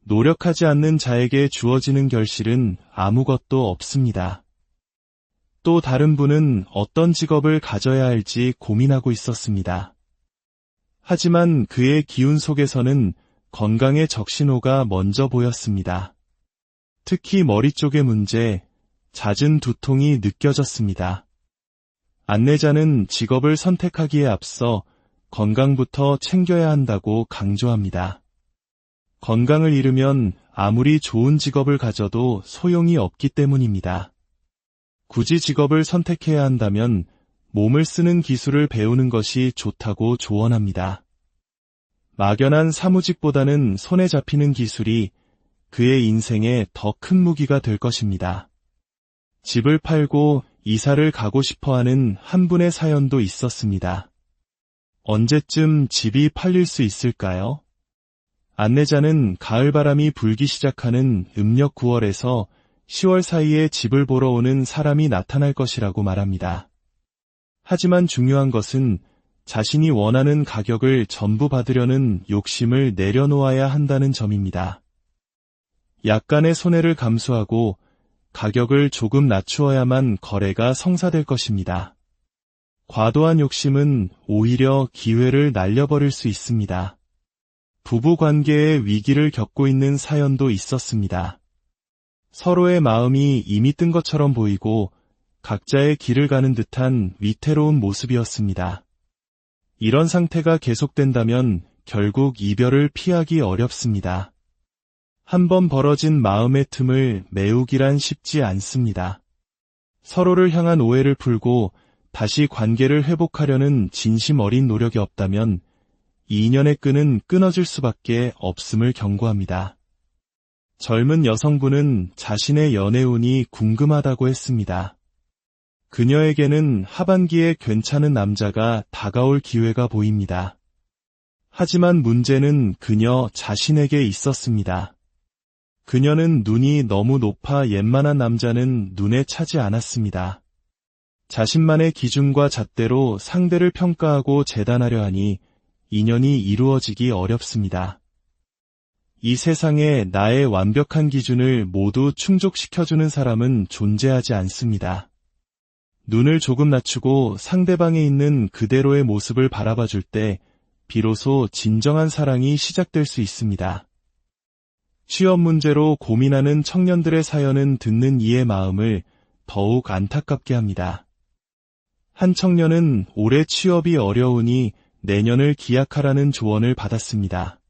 S1: 노력하지 않는 자에게 주어지는 결실은 아무것도 없습니다. 또 다른 분은 어떤 직업을 가져야 할지 고민하고 있었습니다. 하지만 그의 기운 속에서는 건강의 적신호가 먼저 보였습니다. 특히 머리 쪽의 문제, 잦은 두통이 느껴졌습니다. 안내자는 직업을 선택하기에 앞서 건강부터 챙겨야 한다고 강조합니다. 건강을 잃으면 아무리 좋은 직업을 가져도 소용이 없기 때문입니다. 굳이 직업을 선택해야 한다면 몸을 쓰는 기술을 배우는 것이 좋다고 조언합니다. 막연한 사무직보다는 손에 잡히는 기술이 그의 인생에 더 큰 무기가 될 것입니다. 집을 팔고 이사를 가고 싶어하는 한 분의 사연도 있었습니다. 언제쯤 집이 팔릴 수 있을까요? 안내자는 가을바람이 불기 시작하는 음력 9월에서 10월 사이에 집을 보러 오는 사람이 나타날 것이라고 말합니다. 하지만 중요한 것은 자신이 원하는 가격을 전부 받으려는 욕심을 내려놓아야 한다는 점입니다. 약간의 손해를 감수하고 가격을 조금 낮추어야만 거래가 성사될 것입니다. 과도한 욕심은 오히려 기회를 날려버릴 수 있습니다. 부부 관계에 위기를 겪고 있는 사연도 있었습니다. 서로의 마음이 이미 뜬 것처럼 보이고 각자의 길을 가는 듯한 위태로운 모습이었습니다. 이런 상태가 계속된다면 결국 이별을 피하기 어렵습니다. 한번 벌어진 마음의 틈을 메우기란 쉽지 않습니다. 서로를 향한 오해를 풀고 다시 관계를 회복하려는 진심 어린 노력이 없다면 이 인연의 끈은 끊어질 수밖에 없음을 경고합니다. 젊은 여성분은 자신의 연애운이 궁금하다고 했습니다. 그녀에게는 하반기에 괜찮은 남자가 다가올 기회가 보입니다. 하지만 문제는 그녀 자신에게 있었습니다. 그녀는 눈이 너무 높아 웬만한 남자는 눈에 차지 않았습니다. 자신만의 기준과 잣대로 상대를 평가하고 재단하려 하니 인연이 이루어지기 어렵습니다. 이 세상에 나의 완벽한 기준을 모두 충족시켜주는 사람은 존재하지 않습니다. 눈을 조금 낮추고 상대방에 있는 그대로의 모습을 바라봐줄 때 비로소 진정한 사랑이 시작될 수 있습니다. 취업 문제로 고민하는 청년들의 사연은 듣는 이의 마음을 더욱 안타깝게 합니다. 한 청년은 올해 취업이 어려우니 내년을 기약하라는 조언을 받았습니다.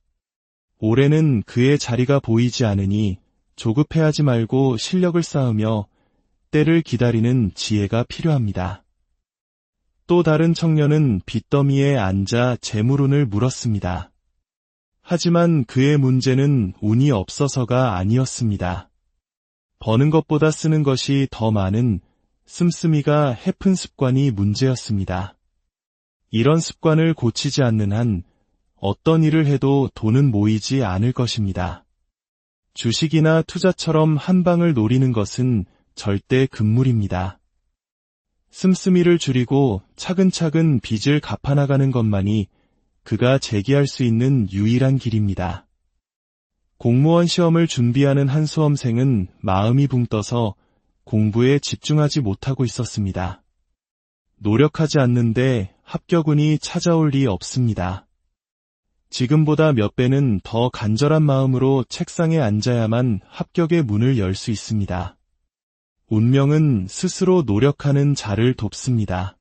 S1: 올해는 그의 자리가 보이지 않으니 조급해하지 말고 실력을 쌓으며 때를 기다리는 지혜가 필요합니다. 또 다른 청년은 빚더미에 앉아 재물운을 물었습니다. 하지만 그의 문제는 운이 없어서가 아니었습니다. 버는 것보다 쓰는 것이 더 많은 씀씀이가 해픈 습관이 문제였습니다. 이런 습관을 고치지 않는 한 어떤 일을 해도 돈은 모이지 않을 것입니다. 주식이나 투자처럼 한 방을 노리는 것은 절대 금물입니다. 씀씀이를 줄이고 차근차근 빚을 갚아나가는 것만이 그가 재기할 수 있는 유일한 길입니다. 공무원 시험을 준비하는 한 수험생은 마음이 붕 떠서 공부에 집중하지 못하고 있었습니다. 노력하지 않는데 합격운이 찾아올 리 없습니다. 지금보다 몇 배는 더 간절한 마음으로 책상에 앉아야만 합격의 문을 열 수 있습니다. 운명은 스스로 노력하는 자를 돕습니다.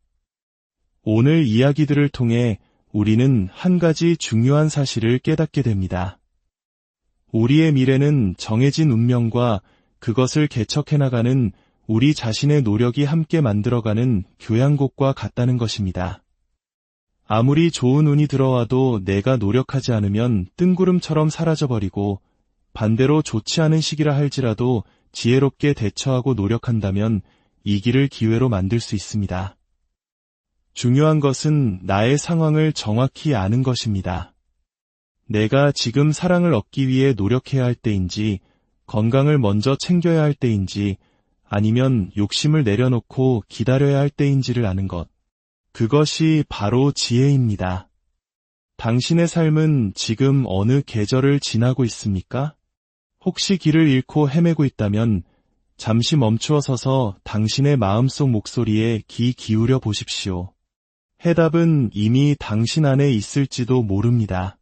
S1: 오늘 이야기들을 통해 우리는 한 가지 중요한 사실을 깨닫게 됩니다. 우리의 미래는 정해진 운명과 그것을 개척해나가는 우리 자신의 노력이 함께 만들어가는 교향곡과 같다는 것입니다. 아무리 좋은 운이 들어와도 내가 노력하지 않으면 뜬구름처럼 사라져버리고 반대로 좋지 않은 시기라 할지라도 지혜롭게 대처하고 노력한다면 이 길을 기회로 만들 수 있습니다. 중요한 것은 나의 상황을 정확히 아는 것입니다. 내가 지금 사랑을 얻기 위해 노력해야 할 때인지, 건강을 먼저 챙겨야 할 때인지, 아니면 욕심을 내려놓고 기다려야 할 때인지를 아는 것. 그것이 바로 지혜입니다. 당신의 삶은 지금 어느 계절을 지나고 있습니까? 혹시 길을 잃고 헤매고 있다면 잠시 멈추어 서서 당신의 마음속 목소리에 귀 기울여 보십시오. 해답은 이미 당신 안에 있을지도 모릅니다.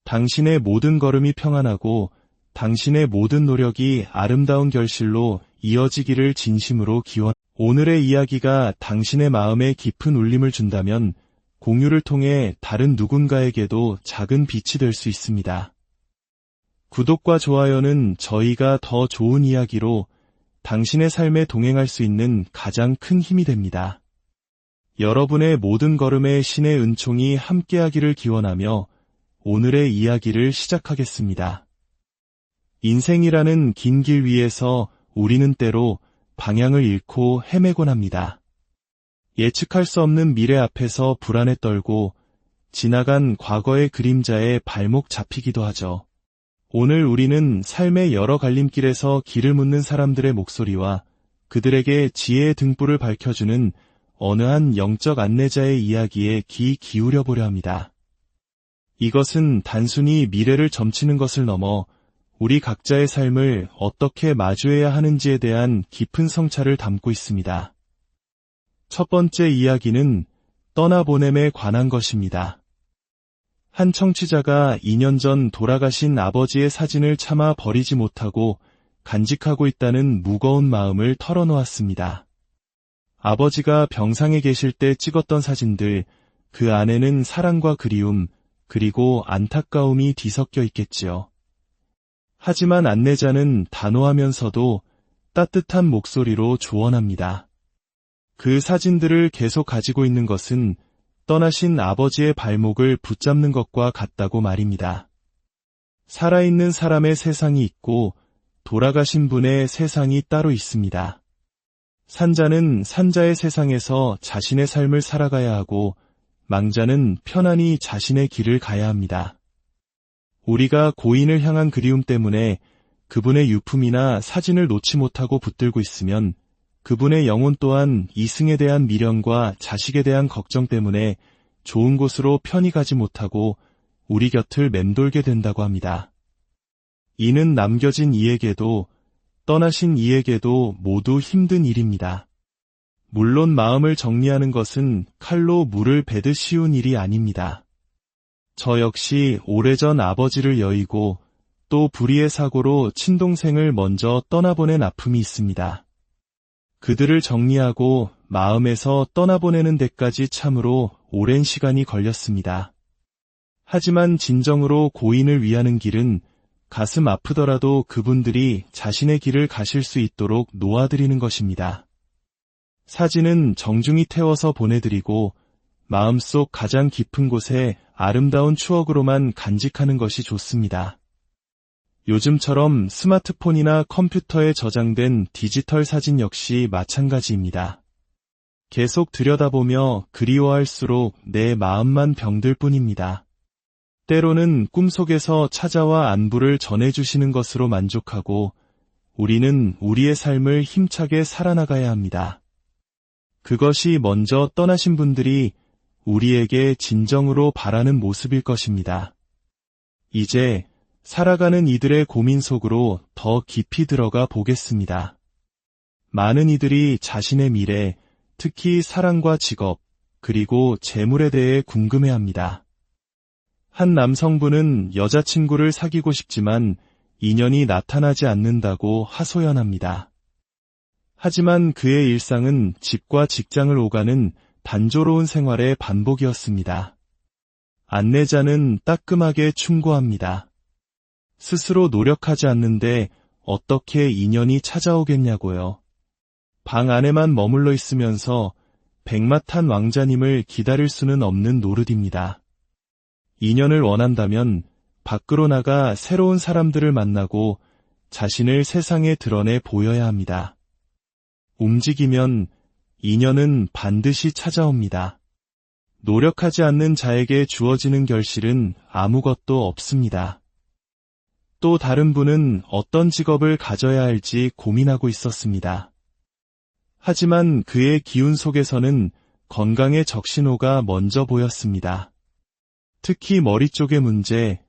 S1: 당신의 모든 걸음이 평안하고 당신의 모든 노력이 아름다운 결실로 이어지기를 진심으로 기원. 오늘의 이야기가 당신의 마음에 깊은 울림을 준다면 공유를 통해 다른 누군가에게도 작은 빛이 될 수 있습니다. 구독과 좋아요는 저희가 더 좋은 이야기로 당신의 삶에 동행할 수 있는 가장 큰 힘이 됩니다. 여러분의 모든 걸음에 신의 은총이 함께하기를 기원하며 오늘의 이야기를 시작하겠습니다. 인생이라는 긴 길 위에서 우리는 때로 방향을 잃고 헤매곤 합니다. 예측할 수 없는 미래 앞에서 불안에 떨고 지나간 과거의 그림자에 발목 잡히기도 하죠. 오늘 우리는 삶의 여러 갈림길에서 길을 묻는 사람들의 목소리와 그들에게 지혜의 등불을 밝혀주는 어느 한 영적 안내자의 이야기에 귀 기울여 보려 합니다. 이것은 단순히 미래를 점치는 것을 넘어 우리 각자의 삶을 어떻게 마주해야 하는지에 대한 깊은 성찰을 담고 있습니다. 첫 번째 이야기는 떠나보냄에 관한 것입니다. 한 청취자가 2년 전 돌아가신 아버지의 사진을 차마 버리지 못하고 간직하고 있다는 무거운 마음을 털어놓았습니다. 아버지가 병상에 계실 때 찍었던 사진들, 그 안에는 사랑과 그리움, 그리고 안타까움이 뒤섞여 있겠지요. 하지만 안내자는 단호하면서도 따뜻한 목소리로 조언합니다. 그 사진들을 계속 가지고 있는 것은 떠나신 아버지의 발목을 붙잡는 것과 같다고 말입니다. 살아있는 사람의 세상이 있고 돌아가신 분의 세상이 따로 있습니다. 산자는 산자의 세상에서 자신의 삶을 살아가야 하고 망자는 편안히 자신의 길을 가야 합니다. 우리가 고인을 향한 그리움 때문에 그분의 유품이나 사진을 놓지 못하고 붙들고 있으면 그분의 영혼 또한 이승에 대한 미련과 자식에 대한 걱정 때문에 좋은 곳으로 편히 가지 못하고 우리 곁을 맴돌게 된다고 합니다. 이는 남겨진 이에게도 떠나신 이에게도 모두 힘든 일입니다. 물론 마음을 정리하는 것은 칼로 물을 베듯 쉬운 일이 아닙니다. 저 역시 오래전 아버지를 여의고 또 불의의 사고로 친동생을 먼저 떠나보낸 아픔이 있습니다. 그들을 정리하고 마음에서 떠나보내는 데까지 참으로 오랜 시간이 걸렸습니다. 하지만 진정으로 고인을 위하는 길은 가슴 아프더라도 그분들이 자신의 길을 가실 수 있도록 놓아드리는 것입니다. 사진은 정중히 태워서 보내드리고 마음속 가장 깊은 곳에 아름다운 추억으로만 간직하는 것이 좋습니다. 요즘처럼 스마트폰이나 컴퓨터에 저장된 디지털 사진 역시 마찬가지입니다. 계속 들여다보며 그리워할수록 내 마음만 병들 뿐입니다. 때로는 꿈속에서 찾아와 안부를 전해주시는 것으로 만족하고 우리는 우리의 삶을 힘차게 살아나가야 합니다. 그것이 먼저 떠나신 분들이 우리에게 진정으로 바라는 모습일 것입니다. 이제 살아가는 이들의 고민 속으로 더 깊이 들어가 보겠습니다. 많은 이들이 자신의 미래, 특히 사랑과 직업, 그리고 재물에 대해 궁금해합니다. 한 남성분은 여자친구를 사귀고 싶지만 인연이 나타나지 않는다고 하소연합니다. 하지만 그의 일상은 집과 직장을 오가는 단조로운 생활의 반복이었습니다. 안내자는 따끔하게 충고합니다. 스스로 노력하지 않는데 어떻게 인연이 찾아오겠냐고요. 방 안에만 머물러 있으면서 백마탄 왕자님을 기다릴 수는 없는 노릇입니다. 인연을 원한다면 밖으로 나가 새로운 사람들을 만나고 자신을 세상에 드러내 보여야 합니다. 움직이면 인연은 반드시 찾아옵니다. 노력하지 않는 자에게 주어지는 결실은 아무것도 없습니다. 또 다른 분은 어떤 직업을 가져야 할지 고민하고 있었습니다. 하지만 그의 기운 속에서는 건강의 적신호가 먼저 보였습니다. 특히 머리 쪽의 문제,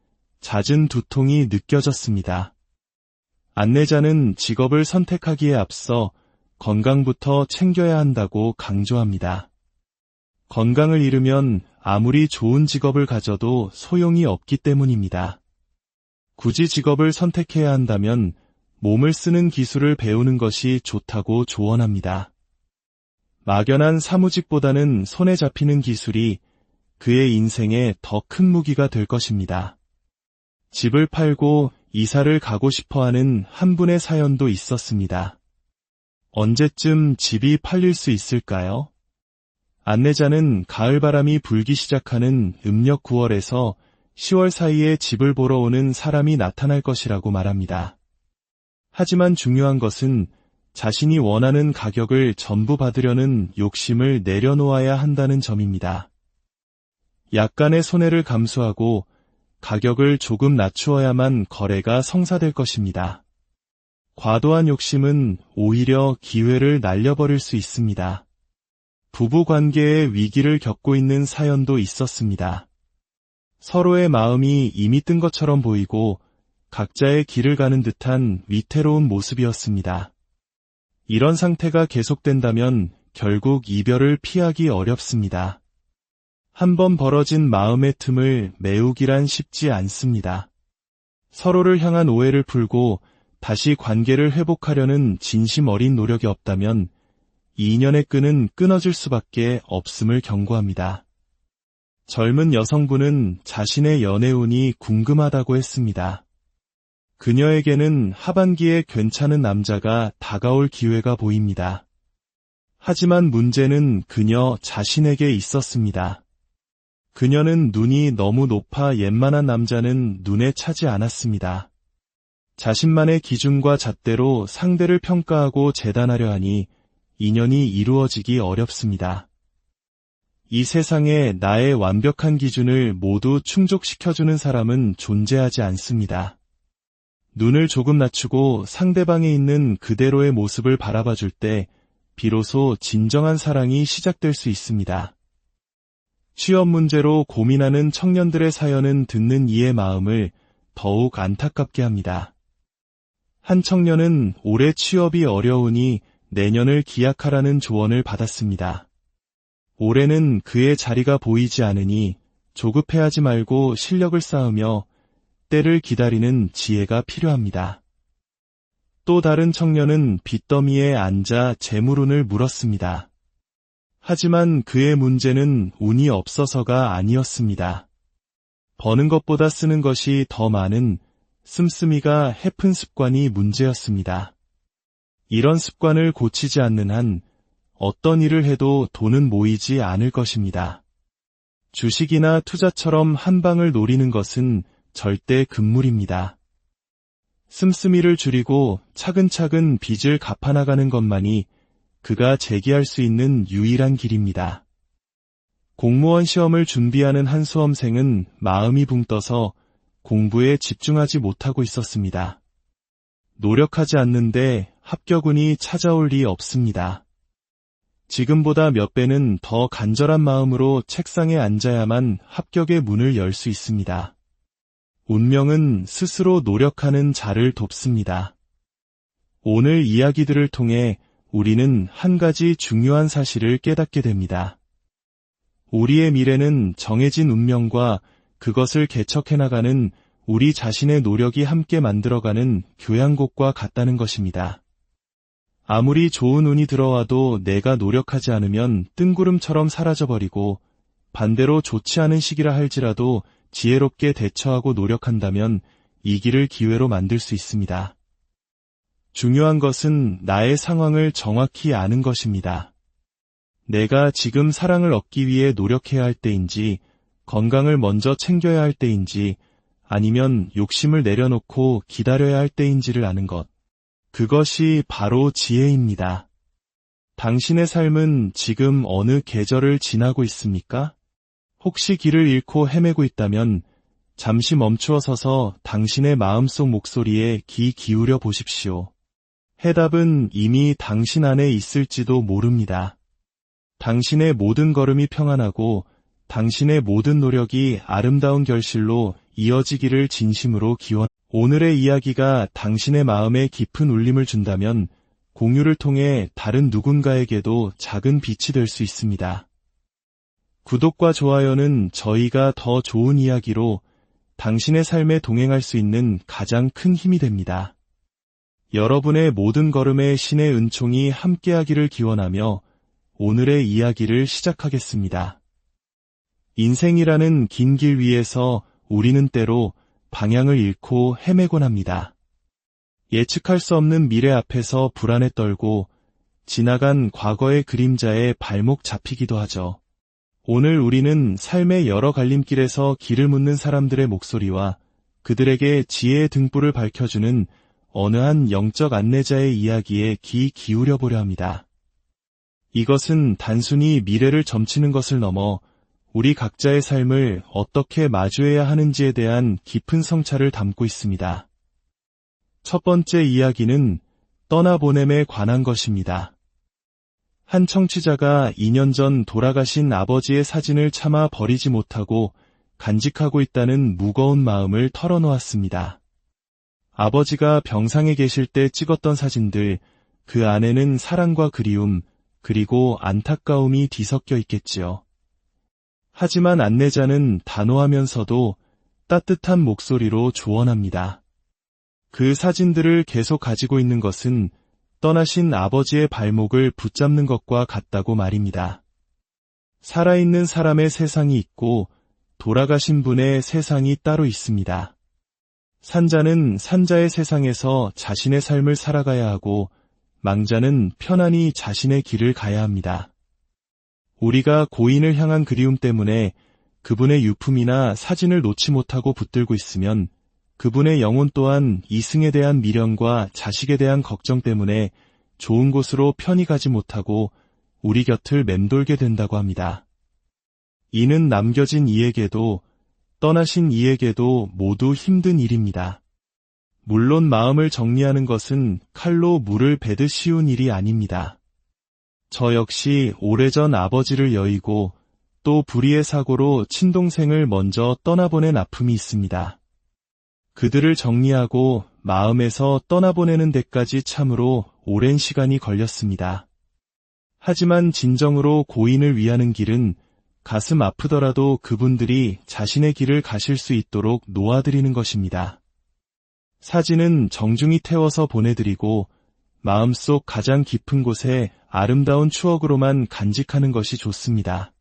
S1: 잦은 두통이 느껴졌습니다. 안내자는 직업을 선택하기에 앞서 건강부터 챙겨야 한다고 강조합니다. 건강을 잃으면 아무리 좋은 직업을 가져도 소용이 없기 때문입니다. 굳이 직업을 선택해야 한다면 몸을 쓰는 기술을 배우는 것이 좋다고 조언합니다. 막연한 사무직보다는 손에 잡히는 기술이 그의 인생에 더 큰 무기가 될 것입니다. 집을 팔고 이사를 가고 싶어하는 한 분의 사연도 있었습니다. 언제쯤 집이 팔릴 수 있을까요? 안내자는 가을바람이 불기 시작하는 음력 9월에서 10월 사이에 집을 보러 오는 사람이 나타날 것이라고 말합니다. 하지만 중요한 것은 자신이 원하는 가격을 전부 받으려는 욕심을 내려놓아야 한다는 점입니다. 약간의 손해를 감수하고 가격을 조금 낮추어야만 거래가 성사될 것입니다. 과도한 욕심은 오히려 기회를 날려버릴 수 있습니다. 부부 관계에 위기를 겪고 있는 사연도 있었습니다. 서로의 마음이 이미 뜬 것처럼 보이고 각자의 길을 가는 듯한 위태로운 모습이었습니다. 이런 상태가 계속된다면 결국 이별을 피하기 어렵습니다. 한번 벌어진 마음의 틈을 메우기란 쉽지 않습니다. 서로를 향한 오해를 풀고 다시 관계를 회복하려는 진심 어린 노력이 없다면 이 인연의 끈은 끊어질 수밖에 없음을 경고합니다. 젊은 여성분은 자신의 연애운이 궁금하다고 했습니다. 그녀에게는 하반기에 괜찮은 남자가 다가올 기회가 보입니다. 하지만 문제는 그녀 자신에게 있었습니다. 그녀는 눈이 너무 높아 웬만한 남자는 눈에 차지 않았습니다. 자신만의 기준과 잣대로 상대를 평가하고 재단하려 하니 인연이 이루어지기 어렵습니다. 이 세상에 나의 완벽한 기준을 모두 충족시켜주는 사람은 존재하지 않습니다. 눈을 조금 낮추고 상대방에 있는 그대로의 모습을 바라봐줄 때 비로소 진정한 사랑이 시작될 수 있습니다. 취업 문제로 고민하는 청년들의 사연은 듣는 이의 마음을 더욱 안타깝게 합니다. 한 청년은 올해 취업이 어려우니 내년을 기약하라는 조언을 받았습니다. 올해는 그의 자리가 보이지 않으니 조급해하지 말고 실력을 쌓으며 때를 기다리는 지혜가 필요합니다. 또 다른 청년은 빚더미에 앉아 재물운을 물었습니다. 하지만 그의 문제는 운이 없어서가 아니었습니다. 버는 것보다 쓰는 것이 더 많은 씀씀이가 해픈 습관이 문제였습니다. 이런 습관을 고치지 않는 한 어떤 일을 해도 돈은 모이지 않을 것입니다. 주식이나 투자처럼 한 방을 노리는 것은 절대 금물입니다. 씀씀이를 줄이고 차근차근 빚을 갚아나가는 것만이 그가 재기할 수 있는 유일한 길입니다. 공무원 시험을 준비하는 한 수험생은 마음이 붕 떠서 공부에 집중하지 못하고 있었습니다. 노력하지 않는데 합격운이 찾아올 리 없습니다. 지금보다 몇 배는 더 간절한 마음으로 책상에 앉아야만 합격의 문을 열 수 있습니다. 운명은 스스로 노력하는 자를 돕습니다. 오늘 이야기들을 통해 우리는 한 가지 중요한 사실을 깨닫게 됩니다. 우리의 미래는 정해진 운명과 그것을 개척해나가는 우리 자신의 노력이 함께 만들어가는 교향곡과 같다는 것입니다. 아무리 좋은 운이 들어와도 내가 노력하지 않으면 뜬구름처럼 사라져버리고 반대로 좋지 않은 시기라 할지라도 지혜롭게 대처하고 노력한다면 이 길을 기회로 만들 수 있습니다. 중요한 것은 나의 상황을 정확히 아는 것입니다. 내가 지금 사랑을 얻기 위해 노력해야 할 때인지, 건강을 먼저 챙겨야 할 때인지, 아니면 욕심을 내려놓고 기다려야 할 때인지를 아는 것. 그것이 바로 지혜입니다. 당신의 삶은 지금 어느 계절을 지나고 있습니까? 혹시 길을 잃고 헤매고 있다면 잠시 멈추어 서서 당신의 마음속 목소리에 귀 기울여 보십시오. 해답은 이미 당신 안에 있을지도 모릅니다. 당신의 모든 걸음이 평안하고 당신의 모든 노력이 아름다운 결실로 이어지기를 진심으로 기원. 오늘의 이야기가 당신의 마음에 깊은 울림을 준다면 공유를 통해 다른 누군가에게도 작은 빛이 될 수 있습니다. 구독과 좋아요는 저희가 더 좋은 이야기로 당신의 삶에 동행할 수 있는 가장 큰 힘이 됩니다. 여러분의 모든 걸음에 신의 은총이 함께하기를 기원하며 오늘의 이야기를 시작하겠습니다. 인생이라는 긴 길 위에서 우리는 때로 방향을 잃고 헤매곤 합니다. 예측할 수 없는 미래 앞에서 불안에 떨고 지나간 과거의 그림자에 발목 잡히기도 하죠. 오늘 우리는 삶의 여러 갈림길에서 길을 묻는 사람들의 목소리와 그들에게 지혜의 등불을 밝혀주는 어느 한 영적 안내자의 이야기에 귀 기울여 보려 합니다. 이것은 단순히 미래를 점치는 것을 넘어 우리 각자의 삶을 어떻게 마주해야 하는지에 대한 깊은 성찰을 담고 있습니다. 첫 번째 이야기는 떠나보냄에 관한 것입니다. 한 청취자가 2년 전 돌아가신 아버지의 사진을 차마 버리지 못하고 간직하고 있다는 무거운 마음을 털어놓았습니다. 아버지가 병상에 계실 때 찍었던 사진들, 그 안에는 사랑과 그리움, 그리고 안타까움이 뒤섞여 있겠지요. 하지만 안내자는 단호하면서도 따뜻한 목소리로 조언합니다. 그 사진들을 계속 가지고 있는 것은 떠나신 아버지의 발목을 붙잡는 것과 같다고 말입니다. 살아있는 사람의 세상이 있고 돌아가신 분의 세상이 따로 있습니다. 산자는 산자의 세상에서 자신의 삶을 살아가야 하고 망자는 편안히 자신의 길을 가야 합니다. 우리가 고인을 향한 그리움 때문에 그분의 유품이나 사진을 놓지 못하고 붙들고 있으면 그분의 영혼 또한 이승에 대한 미련과 자식에 대한 걱정 때문에 좋은 곳으로 편히 가지 못하고 우리 곁을 맴돌게 된다고 합니다. 이는 남겨진 이에게도 떠나신 이에게도 모두 힘든 일입니다. 물론 마음을 정리하는 것은 칼로 물을 베듯 쉬운 일이 아닙니다. 저 역시 오래전 아버지를 여의고 또 불의의 사고로 친동생을 먼저 떠나보낸 아픔이 있습니다. 그들을 정리하고 마음에서 떠나보내는 데까지 참으로 오랜 시간이 걸렸습니다. 하지만 진정으로 고인을 위하는 길은 가슴 아프더라도 그분들이 자신의 길을 가실 수 있도록 놓아드리는 것입니다. 사진은 정중히 태워서 보내드리고 마음속 가장 깊은 곳에 아름다운 추억으로만 간직하는 것이 좋습니다.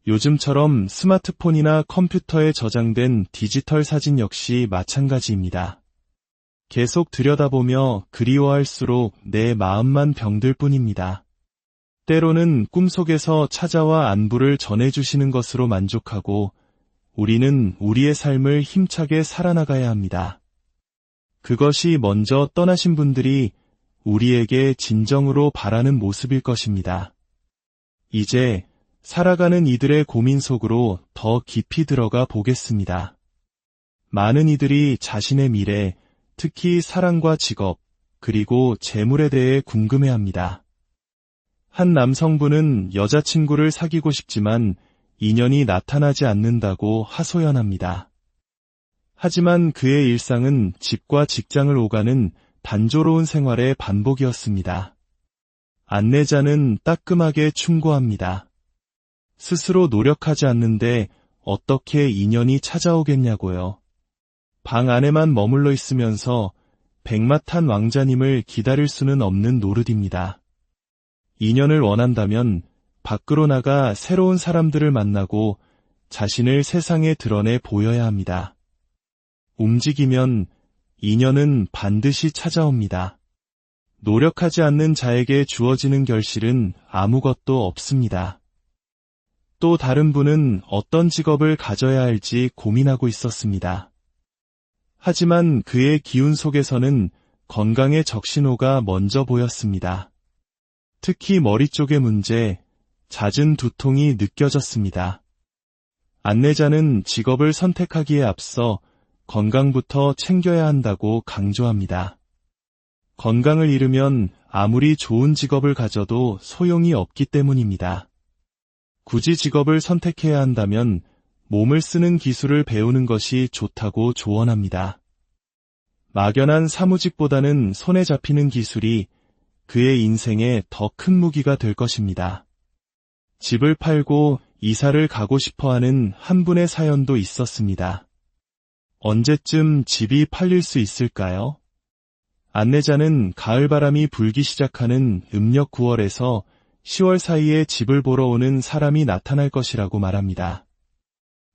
S1: 요즘처럼 스마트폰이나 컴퓨터에 저장된 디지털 사진 역시 마찬가지입니다. 계속 들여다보며 그리워할수록 내 마음만 병들 뿐입니다. 때로는 꿈속에서 찾아와 안부를 전해주시는 것으로 만족하고 우리는 우리의 삶을 힘차게 살아나가야 합니다. 그것이 먼저 떠나신 분들이 우리에게 진정으로 바라는 모습일 것입니다. 이제 살아가는 이들의 고민 속으로 더 깊이 들어가 보겠습니다. 많은 이들이 자신의 미래, 특히 사랑과 직업, 그리고 재물에 대해 궁금해합니다. 한 남성분은 여자친구를 사귀고 싶지만 인연이 나타나지 않는다고 하소연합니다. 하지만 그의 일상은 집과 직장을 오가는 단조로운 생활의 반복이었습니다. 안내자는 따끔하게 충고합니다. 스스로 노력하지 않는데 어떻게 인연이 찾아오겠냐고요. 방 안에만 머물러 있으면서 백마탄 왕자님을 기다릴 수는 없는 노릇입니다. 인연을 원한다면 밖으로 나가 새로운 사람들을 만나고 자신을 세상에 드러내 보여야 합니다. 움직이면 인연은 반드시 찾아옵니다. 노력하지 않는 자에게 주어지는 결실은 아무것도 없습니다. 또 다른 분은 어떤 직업을 가져야 할지 고민하고 있었습니다. 하지만 그의 기운 속에서는 건강의 적신호가 먼저 보였습니다. 특히 머리 쪽의 문제, 잦은 두통이 느껴졌습니다. 안내자는 직업을 선택하기에 앞서 건강부터 챙겨야 한다고 강조합니다. 건강을 잃으면 아무리 좋은 직업을 가져도 소용이 없기 때문입니다. 굳이 직업을 선택해야 한다면 몸을 쓰는 기술을 배우는 것이 좋다고 조언합니다. 막연한 사무직보다는 손에 잡히는 기술이 그의 인생에 더 큰 무기가 될 것입니다. 집을 팔고 이사를 가고 싶어하는 한 분의 사연도 있었습니다. 언제쯤 집이 팔릴 수 있을까요? 안내자는 가을바람이 불기 시작하는 음력 9월에서 10월 사이에 집을 보러 오는 사람이 나타날 것이라고 말합니다.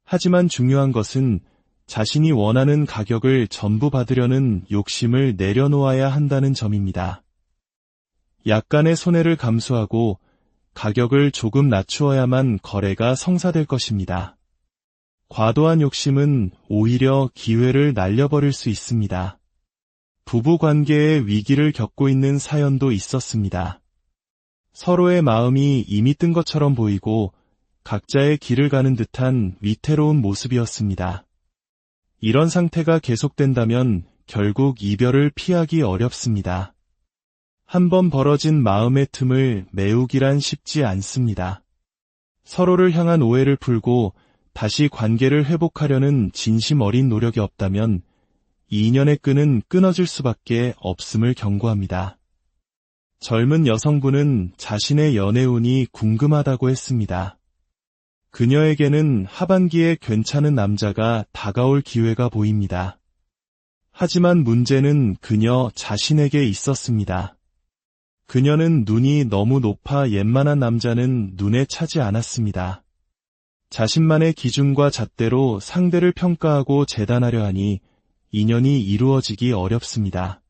S1: 하지만 중요한 것은 자신이 원하는 가격을 전부 받으려는 욕심을 내려놓아야 한다는 점입니다. 약간의 손해를 감수하고 가격을 조금 낮추어야만 거래가 성사될 것입니다. 과도한 욕심은 오히려 기회를 날려버릴 수 있습니다. 부부 관계에 위기를 겪고 있는 사연도 있었습니다. 서로의 마음이 이미 뜬 것처럼 보이고 각자의 길을 가는 듯한 위태로운 모습이었습니다. 이런 상태가 계속된다면 결국 이별을 피하기 어렵습니다. 한번 벌어진 마음의 틈을 메우기란 쉽지 않습니다. 서로를 향한 오해를 풀고 다시 관계를 회복하려는 진심 어린 노력이 없다면 이 인연의 끈은 끊어질 수밖에 없음을 경고합니다. 젊은 여성분은 자신의 연애운이 궁금하다고 했습니다. 그녀에게는 하반기에 괜찮은 남자가 다가올 기회가 보입니다. 하지만 문제는 그녀 자신에게 있었습니다. 그녀는 눈이 너무 높아 웬만한 남자는 눈에 차지 않았습니다. 자신만의 기준과 잣대로 상대를 평가하고 재단하려 하니 인연이 이루어지기 어렵습니다.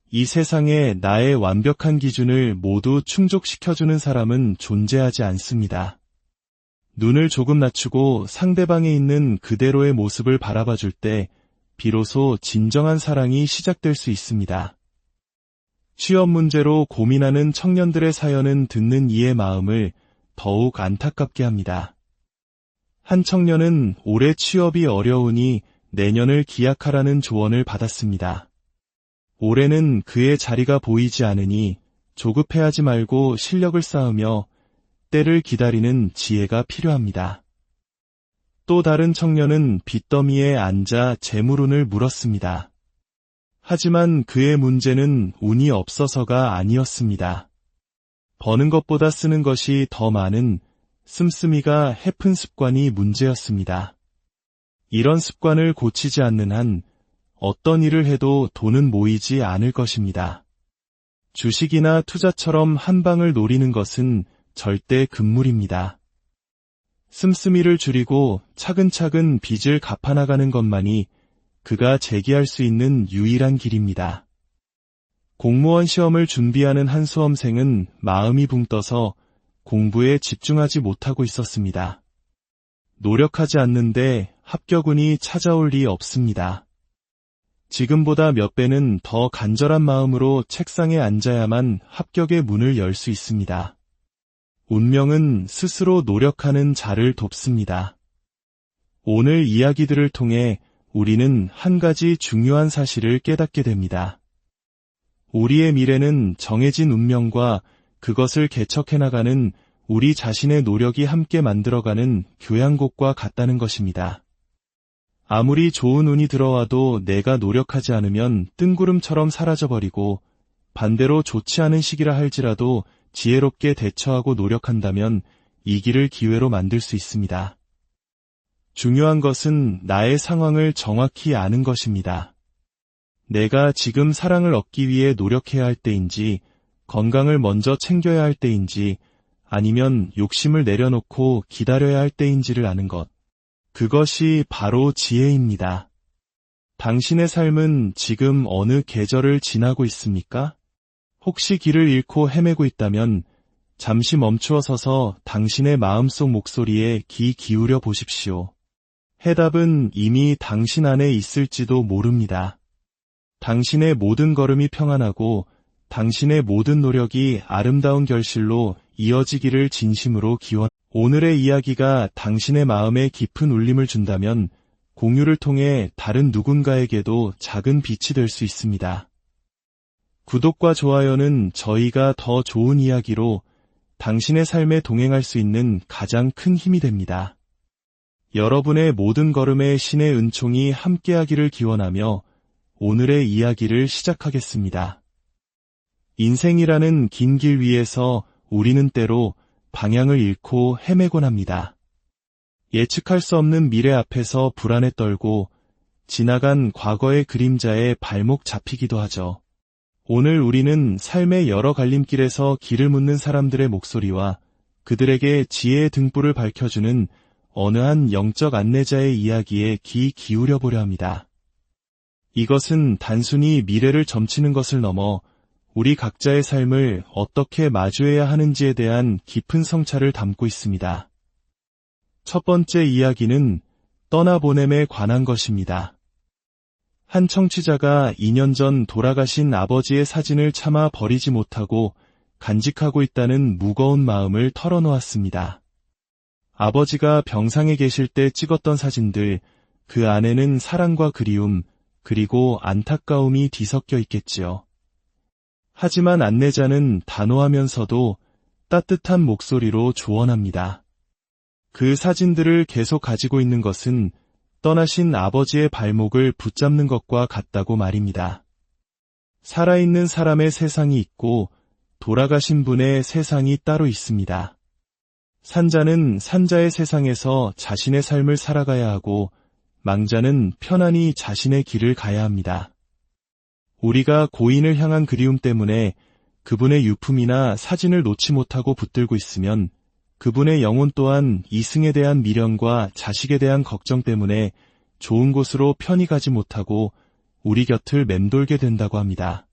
S1: 이 세상에 나의 완벽한 기준을 모두 충족시켜주는 사람은 존재하지 않습니다. 눈을 조금 낮추고 상대방에 있는 그대로의 모습을 바라봐줄 때 비로소 진정한 사랑이 시작될 수 있습니다. 취업 문제로 고민하는 청년들의 사연은 듣는 이의 마음을 더욱 안타깝게 합니다. 한 청년은 올해 취업이 어려우니 내년을 기약하라는 조언을 받았습니다. 올해는 그의 자리가 보이지 않으니 조급해하지 말고 실력을 쌓으며 때를 기다리는 지혜가 필요합니다. 또 다른 청년은 빚더미에 앉아 재물운을 물었습니다. 하지만 그의 문제는 운이 없어서가 아니었습니다. 버는 것보다 쓰는 것이 더 많은 씀씀이가 해픈 습관이 문제였습니다. 이런 습관을 고치지 않는 한 어떤 일을 해도 돈은 모이지 않을 것입니다. 주식이나 투자처럼 한 방을 노리는 것은 절대 금물입니다. 씀씀이를 줄이고 차근차근 빚을 갚아나가는 것만이 그가 재기할 수 있는 유일한 길입니다. 공무원 시험을 준비하는 한 수험생은 마음이 붕 떠서 공부에 집중하지 못하고 있었습니다. 노력하지 않는데 합격운이 찾아올 리 없습니다. 지금보다 몇 배는 더 간절한 마음으로 책상에 앉아야만 합격의 문을 열 수 있습니다. 운명은 스스로 노력하는 자를 돕습니다. 오늘 이야기들을 통해 우리는 한 가지 중요한 사실을 깨닫게 됩니다. 우리의 미래는 정해진 운명과 그것을 개척해 나가는 우리 자신의 노력이 함께 만들어가는 교향곡과 같다는 것입니다. 아무리 좋은 운이 들어와도 내가 노력하지 않으면 뜬구름처럼 사라져버리고 반대로 좋지 않은 시기라 할지라도 지혜롭게 대처하고 노력한다면 이기를 기회로 만들 수 있습니다. 중요한 것은 나의 상황을 정확히 아는 것입니다. 내가 지금 사랑을 얻기 위해 노력해야 할 때인지, 건강을 먼저 챙겨야 할 때인지, 아니면 욕심을 내려놓고 기다려야 할 때인지를 아는 것. 그것이 바로 지혜입니다. 당신의 삶은 지금 어느 계절을 지나고 있습니까? 혹시 길을 잃고 헤매고 있다면 잠시 멈추어 서서 당신의 마음속 목소리에 귀 기울여 보십시오. 해답은 이미 당신 안에 있을지도 모릅니다. 당신의 모든 걸음이 평안하고 당신의 모든 노력이 아름다운 결실로 이어지기를 진심으로 기원. 오늘의 이야기가 당신의 마음에 깊은 울림을 준다면 공유를 통해 다른 누군가에게도 작은 빛이 될 수 있습니다. 구독과 좋아요는 저희가 더 좋은 이야기로 당신의 삶에 동행할 수 있는 가장 큰 힘이 됩니다. 여러분의 모든 걸음에 신의 은총이 함께하기를 기원하며 오늘의 이야기를 시작하겠습니다. 인생이라는 긴 길 위에서 우리는 때로 방향을 잃고 헤매곤 합니다. 예측할 수 없는 미래 앞에서 불안에 떨고 지나간 과거의 그림자에 발목 잡히기도 하죠. 오늘 우리는 삶의 여러 갈림길에서 길을 묻는 사람들의 목소리와 그들에게 지혜의 등불을 밝혀주는 어느 한 영적 안내자의 이야기에 귀 기울여 보려 합니다. 이것은 단순히 미래를 점치는 것을 넘어 우리 각자의 삶을 어떻게 마주해야 하는지에 대한 깊은 성찰을 담고 있습니다. 첫 번째 이야기는 떠나보냄에 관한 것입니다. 한 청취자가 2년 전 돌아가신 아버지의 사진을 차마 버리지 못하고 간직하고 있다는 무거운 마음을 털어놓았습니다. 아버지가 병상에 계실 때 찍었던 사진들, 그 안에는 사랑과 그리움, 그리고 안타까움이 뒤섞여 있겠지요. 하지만 안내자는 단호하면서도 따뜻한 목소리로 조언합니다. 그 사진들을 계속 가지고 있는 것은 떠나신 아버지의 발목을 붙잡는 것과 같다고 말입니다. 살아있는 사람의 세상이 있고 돌아가신 분의 세상이 따로 있습니다. 산자는 산자의 세상에서 자신의 삶을 살아가야 하고 망자는 편안히 자신의 길을 가야 합니다. 우리가 고인을 향한 그리움 때문에 그분의 유품이나 사진을 놓지 못하고 붙들고 있으면 그분의 영혼 또한 이승에 대한 미련과 자식에 대한 걱정 때문에 좋은 곳으로 편히 가지 못하고 우리 곁을 맴돌게 된다고 합니다.